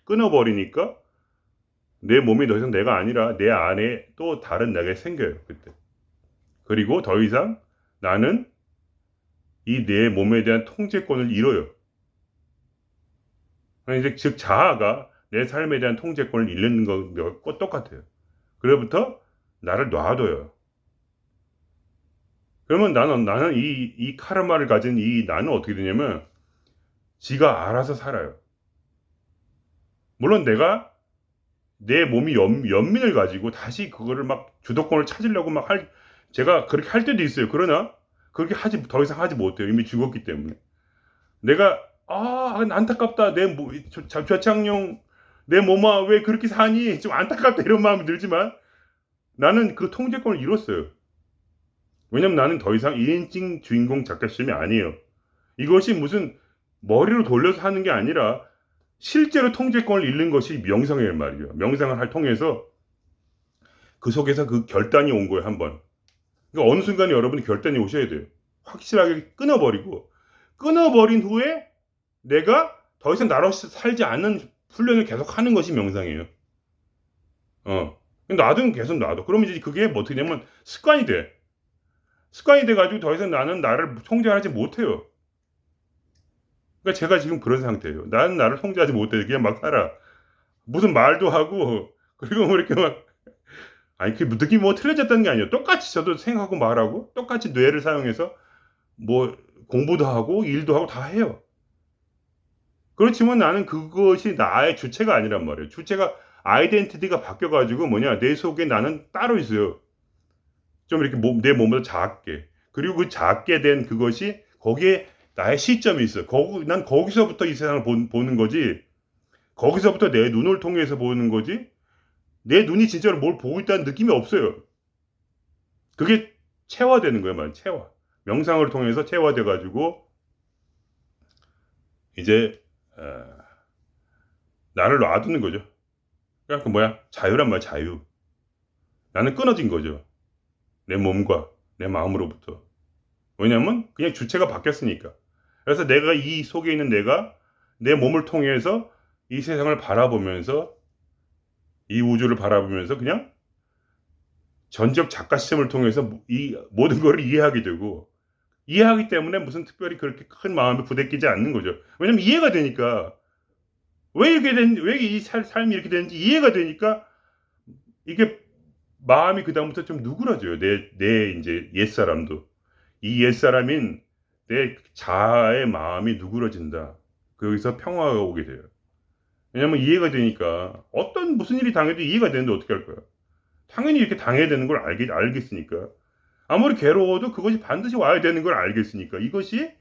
S1: 끊어버리니까 내 몸이 더 이상 내가 아니라 내 안에 또 다른 내가 생겨요. 그때. 그리고 더 이상 나는 이 내 몸에 대한 통제권을 잃어요. 이제 즉 자아가 내 삶에 대한 통제권을 잃는 것과 똑같아요. 그래부터 나를 놔둬요. 그러면 나는 이 카르마를 가진 이 나는 어떻게 되냐면 지가 알아서 살아요. 물론 내가 내 몸이 연민을 가지고 다시 그거를 막 주도권을 찾으려고 제가 그렇게 할 때도 있어요. 그러나 그렇게 더 이상 하지 못해요. 이미 죽었기 때문에. 내가 안타깝다. 좌창룡 내 몸아 왜 그렇게 사니? 좀 안타깝다 이런 마음이 들지만 나는 그 통제권을 잃었어요. 왜냐면 나는 더 이상 1인칭 주인공 작가 시점이 아니에요. 이것이 무슨 머리로 돌려서 하는 게 아니라 실제로 통제권을 잃는 것이 명상이란 말이에요. 명상을 통해서 그 속에서 그 결단이 온 거예요. 한번. 그러니까 어느 순간에 여러분이 결단이 오셔야 돼요. 확실하게 끊어버린 후에 내가 더 이상 나로 살지 않는 훈련을 계속 하는 것이 명상이에요. 놔두면 계속 놔둬. 그러면 이제 그게 뭐 어떻게 되냐면 습관이 돼. 습관이 돼가지고 더 이상 나는 나를 통제하지 못해요. 그러니까 제가 지금 그런 상태예요. 나는 나를 통제하지 못해. 그냥 막 살아. 무슨 말도 하고, 그리고 뭐 이렇게 그 느낌이 뭐 틀려졌다는 게 아니에요. 똑같이 저도 생각하고 말하고, 똑같이 뇌를 사용해서 뭐 공부도 하고, 일도 하고 다 해요. 그렇지만 나는 그것이 나의 주체가 아니란 말이에요. 주체가, 아이덴티티가 바뀌어가지고 내 속에 나는 따로 있어요. 좀 이렇게 내 몸보다 작게. 그리고 그 작게 된 그것이 거기에 나의 시점이 있어요. 난 거기서부터 이 세상을 보는 거지. 거기서부터 내 눈을 통해서 보는 거지. 내 눈이 진짜로 뭘 보고 있다는 느낌이 없어요. 그게 체화되는 거예요, 체화. 명상을 통해서 체화돼가지고 이제 나를 놔두는 거죠. 그러니까 자유란 말, 자유. 나는 끊어진 거죠. 내 몸과 내 마음으로부터. 왜냐면 그냥 주체가 바뀌었으니까. 그래서 내가 이 속에 있는 내가 내 몸을 통해서 이 세상을 바라보면서 이 우주를 바라보면서 그냥 전적 작가 시점을 통해서 이 모든 걸 이해하게 되고 이해하기 때문에 무슨 특별히 그렇게 큰 마음이 부대끼지 않는 거죠. 왜냐면 이해가 되니까 왜 이 삶이 이렇게 되는지 이해가 되니까 이게 마음이 그다음부터 좀 누그러져요. 내 이제 옛사람도. 이 옛사람인 내 자아의 마음이 누그러진다. 거기서 평화가 오게 돼요. 왜냐면 이해가 되니까 무슨 일이 당해도 이해가 되는데 어떻게 할 거야? 당연히 이렇게 당해야 되는 걸 알겠으니까. 아무리 괴로워도 그것이 반드시 와야 되는 걸 알겠으니까. 이것이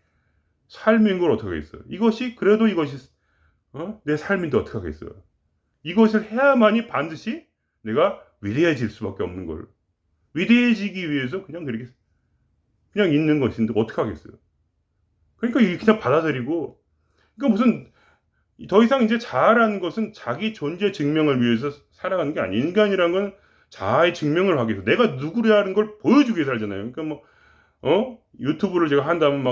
S1: 삶인 걸 어떻게 하겠어? 그래도 이것이 내 삶인데 어떻게 하겠어? 이것을 해야만이 반드시 내가 위대해질 수밖에 없는 걸. 위대해지기 위해서 그냥 있는 것인데 어떻게 하겠어요? 그러니까 이게 그냥 받아들이고, 그러니까 무슨 더 이상 이제 자아라는 것은 자기 존재 증명을 위해서 살아가는 게 아니에요. 인간이라는 건 자아의 증명을 하기 위해서 내가 누구라는 걸 보여주기 위해 살잖아요. 그러니까 유튜브를 제가 한다면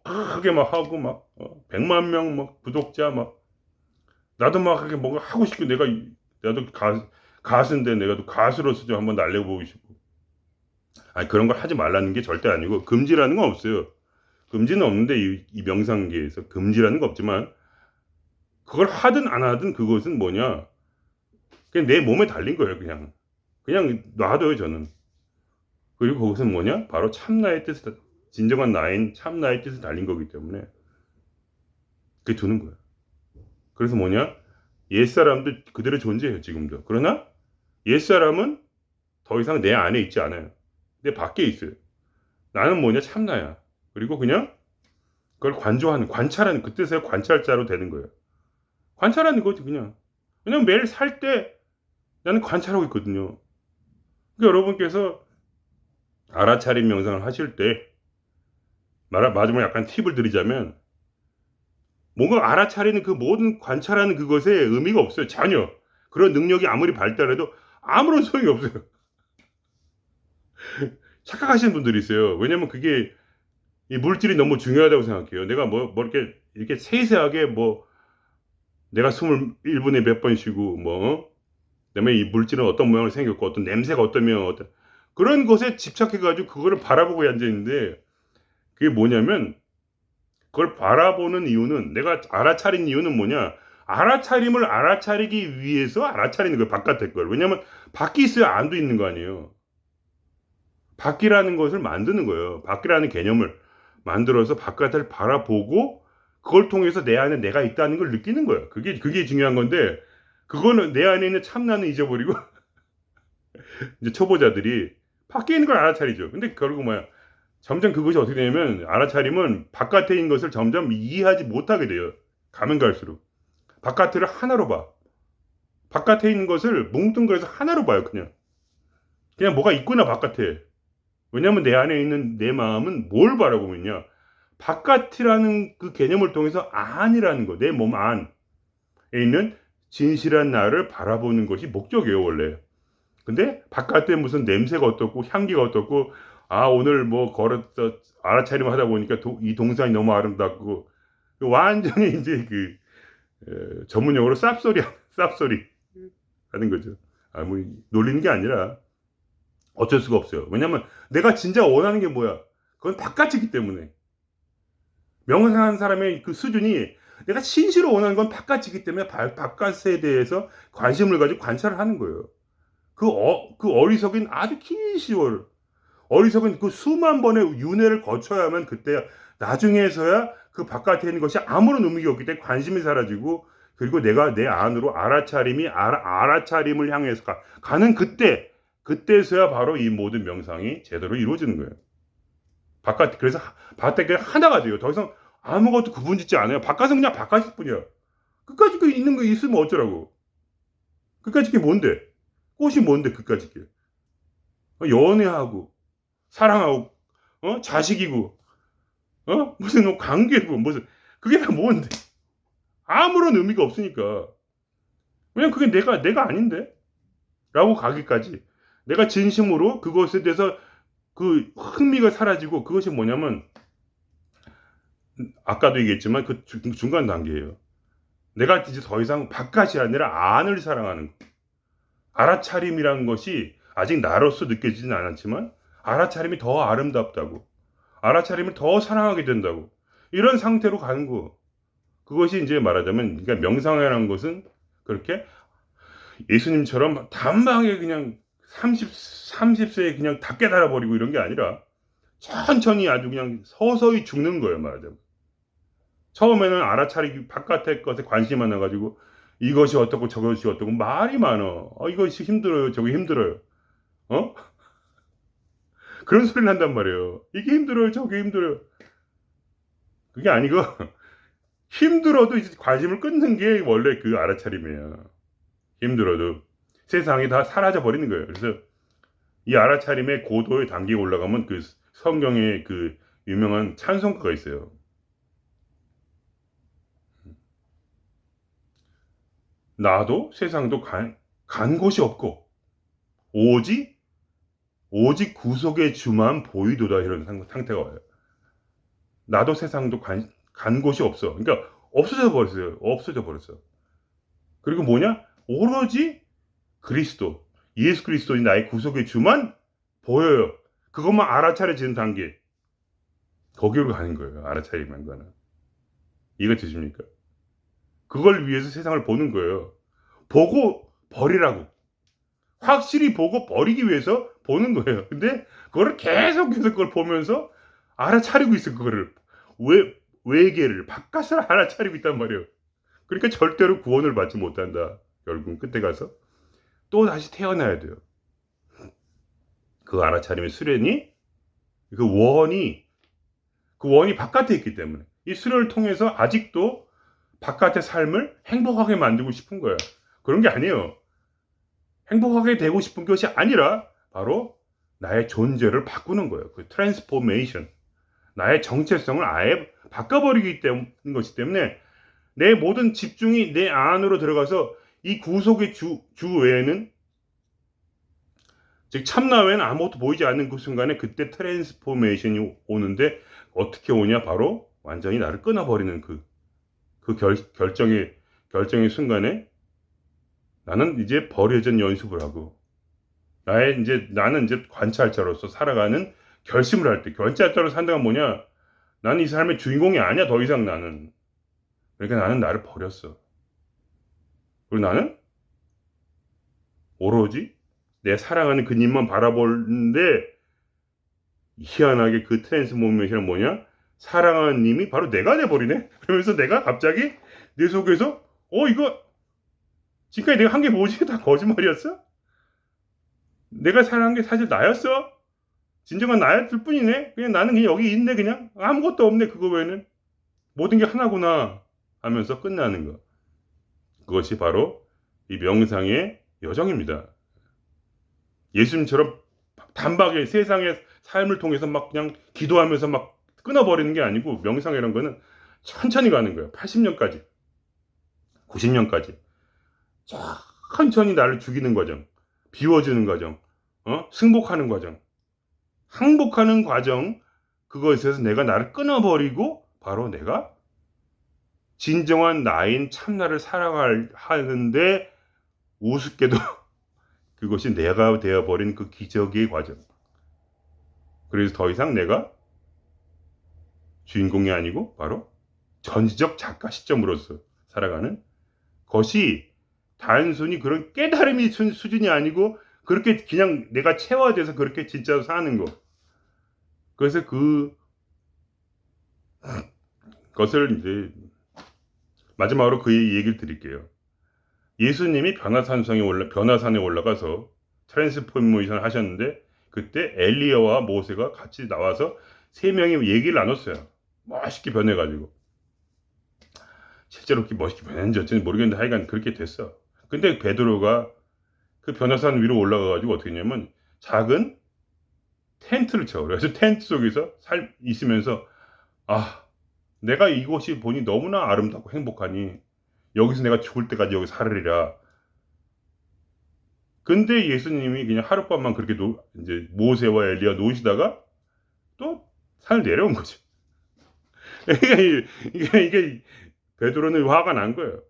S1: 크게 하고 100만 명 구독자 나도 그렇게 뭔가 하고 싶고 나도 가수인데 내가 또 가수로서 좀 한번 날려보고 싶고. 아니, 그런 걸 하지 말라는 게 절대 아니고 금지라는 건 없어요. 금지는 없는데 이 명상계에서 금지라는 거 없지만 그걸 하든 안 하든 그것은 뭐냐? 그냥 내 몸에 달린 거예요, 그냥. 그냥 놔둬요, 저는. 그리고 그것은 뭐냐? 바로 참나의 뜻을, 진정한 나인 참나의 뜻을 달린 거기 때문에 그게 두는 거야. 그래서 뭐냐? 옛사람도 그대로 존재해요, 지금도. 그러나 옛사람은 더 이상 내 안에 있지 않아요. 내 밖에 있어요. 나는 뭐냐? 참나야. 그리고 그냥 그걸 관찰하는, 그때서야 관찰자로 되는 거예요. 관찰하는 거지, 그냥. 왜냐면 매일 살 때 나는 관찰하고 있거든요. 그러니까 여러분께서 알아차림 명상을 하실 때, 마지막에 약간 팁을 드리자면, 뭔가 알아차리는 그 모든 관찰하는 그것에 의미가 없어요. 전혀. 그런 능력이 아무리 발달해도 아무런 소용이 없어요. 착각하시는 분들이 있어요. 왜냐면 그게 이 물질이 너무 중요하다고 생각해요. 내가 이렇게 세세하게 내가 21분에 몇 번 쉬고 그다음에 이 물질은 어떤 모양으로 생겼고 어떤 냄새가 어떠면 그런 것에 집착해가지고 그거를 바라보고 앉아있는데, 그게 뭐냐면 그걸 바라보는 이유는, 내가 알아차린 이유는 뭐냐, 알아차림을 알아차리기 위해서 알아차리는 거예요. 바깥의 걸. 왜냐면 밖이 있어야 안도 있는 거 아니에요. 밖이라는 것을 만드는 거예요. 밖이라는 개념을 만들어서 바깥을 바라보고 그걸 통해서 내 안에 내가 있다는 걸 느끼는 거예요. 그게 중요한 건데, 그거는 내 안에 있는 참나는 잊어버리고 이제 초보자들이 밖에 있는 걸 알아차리죠. 근데 결국 점점 그것이 어떻게 되냐면, 알아차림은 바깥에 있는 것을 점점 이해하지 못하게 돼요. 가면 갈수록. 바깥을 하나로 봐. 바깥에 있는 것을 뭉뚱그려서 하나로 봐요, 그냥. 그냥 뭐가 있구나, 바깥에. 왜냐면 내 안에 있는 내 마음은 뭘 바라보고 있냐. 바깥이라는 그 개념을 통해서 안이라는 거, 내 몸 안에 있는 진실한 나를 바라보는 것이 목적이에요, 원래. 근데 바깥에 무슨 냄새가 어떻고 향기가 어떻고, 오늘 걸었어, 알아차림 하다 보니까 이 동산이 너무 아름답고, 완전히 이제 전문용어로 쌉소리 하는 거죠. 놀리는 게 아니라 어쩔 수가 없어요. 왜냐면 내가 진짜 원하는 게 뭐야? 그건 바깥이기 때문에. 명상하는 사람의 그 수준이, 내가 진실로 원하는 건 바깥이기 때문에 바깥에 대해서 관심을 가지고 관찰을 하는 거예요. 그 어리석인, 아주 긴 시월, 어리석은 그 수만 번의 윤회를 거쳐야만 그때 나중에서야 그 바깥에 있는 것이 아무런 의미가 없기 때문에 관심이 사라지고, 그리고 내가 내 안으로 알아차림을 향해서 가는 그때서야 바로 이 모든 명상이 제대로 이루어지는 거예요. 그래서 바깥에 하나가 돼요. 더 이상 아무것도 구분짓지 않아요. 바깥은 그냥 바깥일 뿐이야. 끝까지 있는 거 있으면 어쩌라고. 끝까지 게 뭔데? 꽃이 뭔데, 끝까지 게. 연애하고, 사랑하고, 자식이고, 무슨 관계고, 그게 다 뭔데? 아무런 의미가 없으니까. 왜냐면 그게 내가 아닌데? 라고 가기까지. 내가 진심으로 그것에 대해서 그 흥미가 사라지고, 그것이 뭐냐면, 아까도 얘기했지만 그 중간 단계예요. 내가 이제 더 이상 바깥이 아니라 안을 사랑하는 거. 알아차림이라는 것이 아직 나로서 느껴지진 않았지만, 알아차림이 더 아름답다고, 알아차림을 더 사랑하게 된다고, 이런 상태로 가는 거. 그것이 이제 말하자면, 그러니까 명상이라는 것은 그렇게 예수님처럼 단방에 그냥 30세에 그냥 다 깨달아버리고 이런 게 아니라 천천히 아주 그냥 서서히 죽는 거예요, 말하자면. 처음에는 알아차리기 바깥의 것에 관심이 많아가지고 이것이 어떻고 저것이 어떻고 말이 많어. 이것이 힘들어요. 저게 힘들어요. 어? 그런 소리를 한단 말이에요. 이게 힘들어요. 저게 힘들어요. 그게 아니고 힘들어도 이제 관심을 끊는 게 원래 그 알아차림이에요. 힘들어도 세상이 다 사라져 버리는 거예요. 그래서 이 알아차림의 고도의 단계에 올라가면 그 성경에 그 유명한 찬송가가 있어요. 나도 세상도 간 곳이 없고 오직 구속의 주만 보이도다 이런 상태가 와요. 나도 세상도 간 곳이 없어. 그러니까 없어져 버렸어요. 없어져 버렸어. 그리고 뭐냐? 오로지 그리스도, 예수 그리스도인 나의 구속의 주만 보여요. 그것만 알아차려지는 단계. 거기로 가는 거예요. 알아차리만 거는. 이해가 되십니까? 그걸 위해서 세상을 보는 거예요. 보고 버리라고. 확실히 보고 버리기 위해서 보는 거예요. 근데 그거를 계속해서 그걸 보면서 알아차리고 있어. 그거를 외계를 바깥을 알아차리고 있단 말이에요. 그러니까 절대로 구원을 받지 못한다. 결국 끝에 가서 또 다시 태어나야 돼요. 그 알아차림의 수련이 그 원이 바깥에 있기 때문에 이 수련을 통해서 아직도 바깥의 삶을 행복하게 만들고 싶은 거예요. 그런 게 아니에요. 행복하게 되고 싶은 것이 아니라 바로 나의 존재를 바꾸는 거예요. 그 트랜스포메이션. 나의 정체성을 아예 바꿔버리기 때문인 것이기 때문에 내 모든 집중이 내 안으로 들어가서 이 구속의 주 외에는 즉 참나 외에는 아무것도 보이지 않는 그 순간에 그때 트랜스포메이션이 오는데 어떻게 오냐? 바로 완전히 나를 끊어버리는 그 결정의 순간에 나는 이제 버려진 연습을 하고 나는 이제 관찰자로서 살아가는 결심을 할 때 관찰자로 산다가 뭐냐? 나는 이 삶의 주인공이 아니야. 더 이상 나는. 그러니까 나는 나를 버렸어. 그리고 나는 오로지 내 사랑하는 그님만 바라보는데 희한하게 그 트랜스포메이션은 뭐냐? 사랑하는 님이 바로 내가 돼버리네? 그러면서 내가 갑자기 내 속에서 이거 지금까지 내가 한 게 뭐지? 다 거짓말이었어? 내가 사랑한 게 사실 나였어? 진정한 나였을 뿐이네? 그냥 나는 그냥 여기 있네 그냥? 아무것도 없네 그거 외에는? 모든 게 하나구나 하면서 끝나는 거. 그것이 바로 이 명상의 여정입니다. 예수님처럼 단박에 세상의 삶을 통해서 막 그냥 기도하면서 막 끊어버리는 게 아니고 명상이라는 거는 천천히 가는 거예요. 80년까지, 90년까지. 천천히 나를 죽이는 과정, 비워주는 과정, 승복하는 과정, 항복하는 과정, 그것에서 내가 나를 끊어버리고 바로 내가 진정한 나인 참나를 살아가는데 우습게도 그것이 내가 되어버린 그 기적의 과정. 그래서 더 이상 내가 주인공이 아니고 바로 전지적 작가 시점으로서 살아가는 것이 단순히 그런 깨달음이 수준이 아니고 그렇게 그냥 내가 체화돼서 그렇게 진짜로 사는 거. 그래서 그것을 이제 마지막으로 그 얘기를 드릴게요. 예수님이 변화산에 올라가서 트랜스포메이션 하셨는데 그때 엘리야와 모세가 같이 나와서 세 명이 얘기를 나눴어요. 멋있게 변해가지고. 실제로 그렇게 멋있게 변했는지 어쩐지 모르겠는데 하여간 그렇게 됐어. 근데 베드로가 그 변화산 위로 올라가가지고 어떻게 했냐면 작은 텐트를 쳐. 그래서 텐트 속에서 있으면서 내가 이곳이 보니 너무나 아름답고 행복하니 여기서 내가 죽을 때까지 여기 살으리라. 근데 예수님이 그냥 하룻밤만 그렇게 이제 모세와 엘리야 놓으시다가 또 산 내려온 거죠. 이게 베드로는 화가 난 거예요.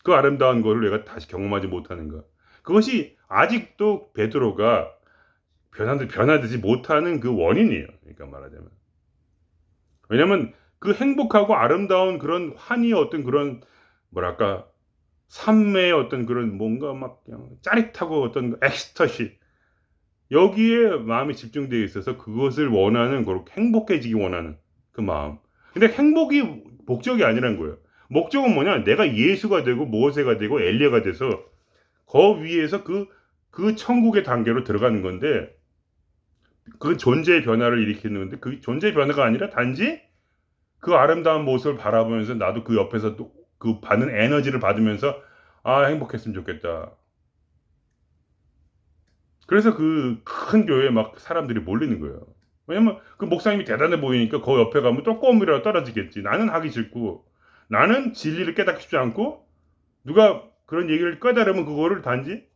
S1: 그 아름다운 거를 내가 다시 경험하지 못하는 거. 그것이 아직도 베드로가 변화되지 못하는 그 원인이에요. 그러니까 말하자면. 왜냐면 그 행복하고 아름다운 그런 환희의 어떤 그런 뭐랄까 삶의 어떤 그런 뭔가 막 그냥 짜릿하고 어떤 엑스터시 여기에 마음이 집중되어 있어서 그것을 원하는 그렇게 행복해지기 원하는 그 마음 근데 행복이 목적이 아니란 거예요. 목적은 뭐냐? 내가 예수가 되고 모세가 되고 엘리야가 돼서 그 위에서 그 천국의 단계로 들어가는 건데, 그 존재의 변화를 일으키는 건데, 그 존재의 변화가 아니라 단지 그 아름다운 모습을 바라보면서 나도 그 옆에서 또 그 받는 에너지를 받으면서 아, 행복했으면 좋겠다. 그래서 그 큰 교회에 막 사람들이 몰리는 거예요. 왜냐면 그 목사님이 대단해 보이니까 그 옆에 가면 조금이라도 떨어지겠지. 나는 하기 싫고, 나는 진리를 깨닫고 싶지 않고, 누가 그런 얘기를 깨달으면 그거를 단지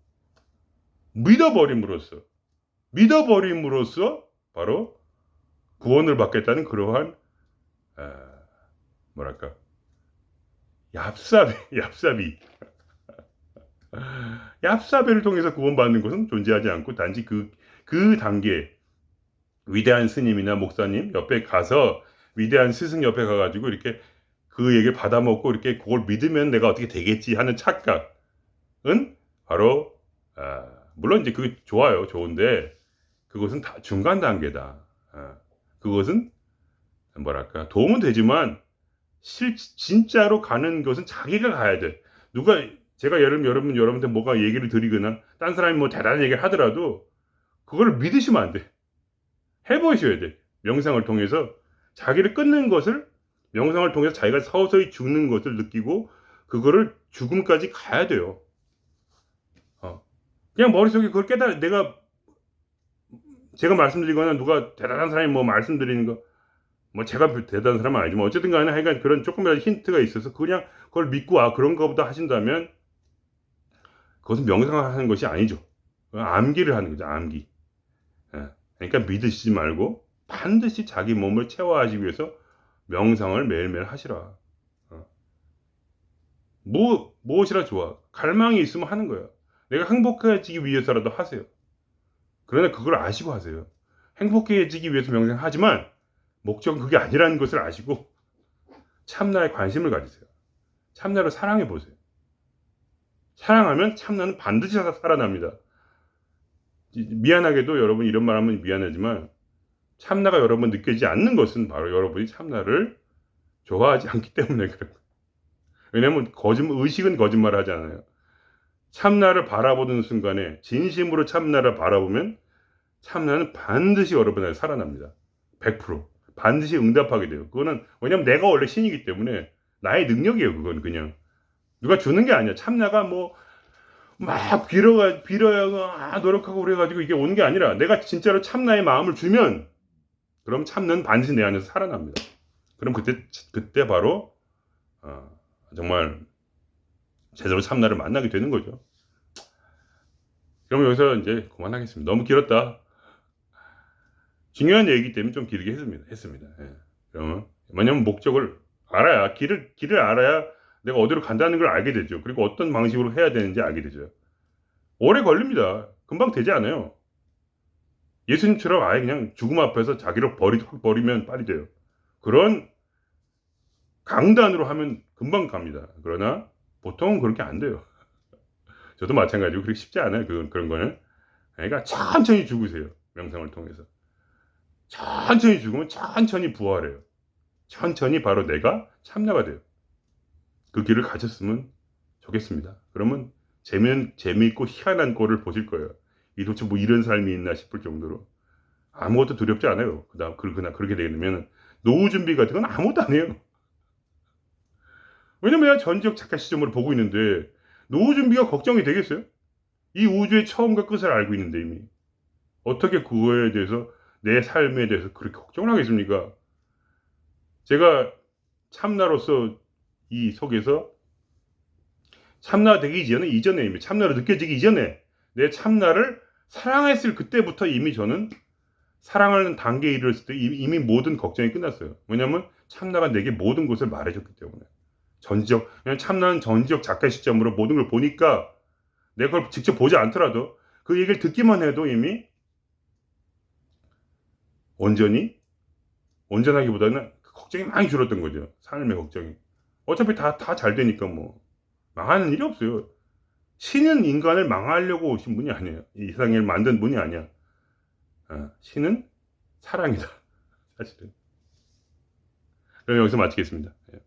S1: 믿어버림으로써 바로 구원을 받겠다는 그러한 뭐랄까, 얍삽이 얍사비를 통해서 구원받는 것은 존재하지 않고, 단지 그 단계, 위대한 스님이나 목사님 옆에 가서, 위대한 스승 옆에 가가지고 이렇게 그 얘기를 받아먹고 이렇게 그걸 믿으면 내가 어떻게 되겠지 하는 착각은 바로, 물론 이제 그게 좋아요. 좋은데 그것은 다 중간 단계다. 그것은 뭐랄까, 도움은 되지만 진짜로 가는 것은 자기가 가야 돼. 제가 여러분한테 뭐가 얘기를 드리거나 딴 사람이 뭐 대단한 얘기를 하더라도 그거를 믿으시면 안 돼. 해보셔야 돼. 명상을 통해서 자기를 끊는 것을, 명상을 통해서 자기가 서서히 죽는 것을 느끼고 그거를 죽음까지 가야 돼요. 그냥 머릿속에 그걸 제가 말씀드리거나 누가 대단한 사람이 뭐 말씀드리는 거, 뭐 제가 대단한 사람은 아니지만 어쨌든 간에 하여간 그런 조금이라도 힌트가 있어서 그냥 그걸 믿고 그런가 보다 하신다면 그것은 명상을 하는 것이 아니죠. 암기를 하는 거죠. 암기. 그러니까 믿으시지 말고 반드시 자기 몸을 체화하시기 위해서 명상을 매일매일 하시라. 무엇이라 좋아. 갈망이 있으면 하는 거야. 내가 행복해지기 위해서라도 하세요. 그러나 그걸 아시고 하세요. 행복해지기 위해서 명상하지만 목적은 그게 아니라는 것을 아시고 참나에 관심을 가지세요. 참나를 사랑해 보세요. 사랑하면 참나는 반드시 살아납니다. 미안하게도 여러분, 이런 말 하면 미안하지만 참나가 여러분 느껴지지 않는 것은 바로 여러분이 참나를 좋아하지 않기 때문에 그래요. 왜냐면 의식은 거짓말을 하잖아요. 참나를 바라보는 순간에 진심으로 참나를 바라보면 참나는 반드시 여러분에게 살아납니다. 100%. 반드시 응답하게 돼요. 그거는 왜냐면 내가 원래 신이기 때문에 나의 능력이에요. 그건 그냥 누가 주는 게 아니야. 참나가 뭐 막 빌어야 노력하고 그래가지고 이게 오는 게 아니라, 내가 진짜로 참나의 마음을 주면 그럼 참나는 반드시 내 안에서 살아납니다. 그럼 그때 바로 정말 제대로 참나를 만나게 되는 거죠. 그럼 여기서 이제 그만하겠습니다. 너무 길었다. 중요한 얘기이기 때문에 좀 길게 했습니다. 그러면 왜냐면 목적을 알아야, 길을 알아야 내가 어디로 간다는 걸 알게 되죠. 그리고 어떤 방식으로 해야 되는지 알게 되죠. 오래 걸립니다. 금방 되지 않아요. 예수님처럼 아예 그냥 죽음 앞에서 자기를 확 버리면 빨리 돼요. 그런 강단으로 하면 금방 갑니다. 그러나 보통은 그렇게 안 돼요. 저도 마찬가지고 그렇게 쉽지 않아요. 그런 거는. 그러니까 천천히 죽으세요. 명상을 통해서. 천천히 죽으면 천천히 부활해요. 천천히 바로 내가 참나가 돼요. 그 길을 가셨으면 좋겠습니다. 그러면 재미있고 희한한 꼴을 보실 거예요. 도대체 뭐 이런 삶이 있나 싶을 정도로 아무것도 두렵지 않아요. 그렇게 되면 노후 준비 같은 건 아무것도 안 해요. 왜냐면 내가 전지적 작가 시점으로 보고 있는데 노후 준비가 걱정이 되겠어요? 이 우주의 처음과 끝을 알고 있는데 이미 어떻게 그거에 대해서, 내 삶에 대해서 그렇게 걱정을 하겠습니까? 제가 참나로서 이 속에서 참나 되기 이전에 이미 참나로 느껴지기 이전에 내 참나를 사랑했을 그때부터 이미 저는 사랑하는 단계에 이르렀을 때 이미 모든 걱정이 끝났어요. 왜냐하면 참나가 내게 모든 것을 말해줬기 때문에. 그냥 참나는 전지적 작가 시점으로 모든 걸 보니까 내가 그걸 직접 보지 않더라도 그 얘기를 듣기만 해도 이미 온전하기보다는 걱정이 많이 줄었던 거죠. 삶의 걱정이. 어차피 다 잘 되니까 뭐 망하는 일이 없어요. 신은 인간을 망하려고 오신 분이 아니에요. 이 세상을 만든 분이 아니야. 신은 사랑이다. 사실은. 그럼 여기서 마치겠습니다. 예.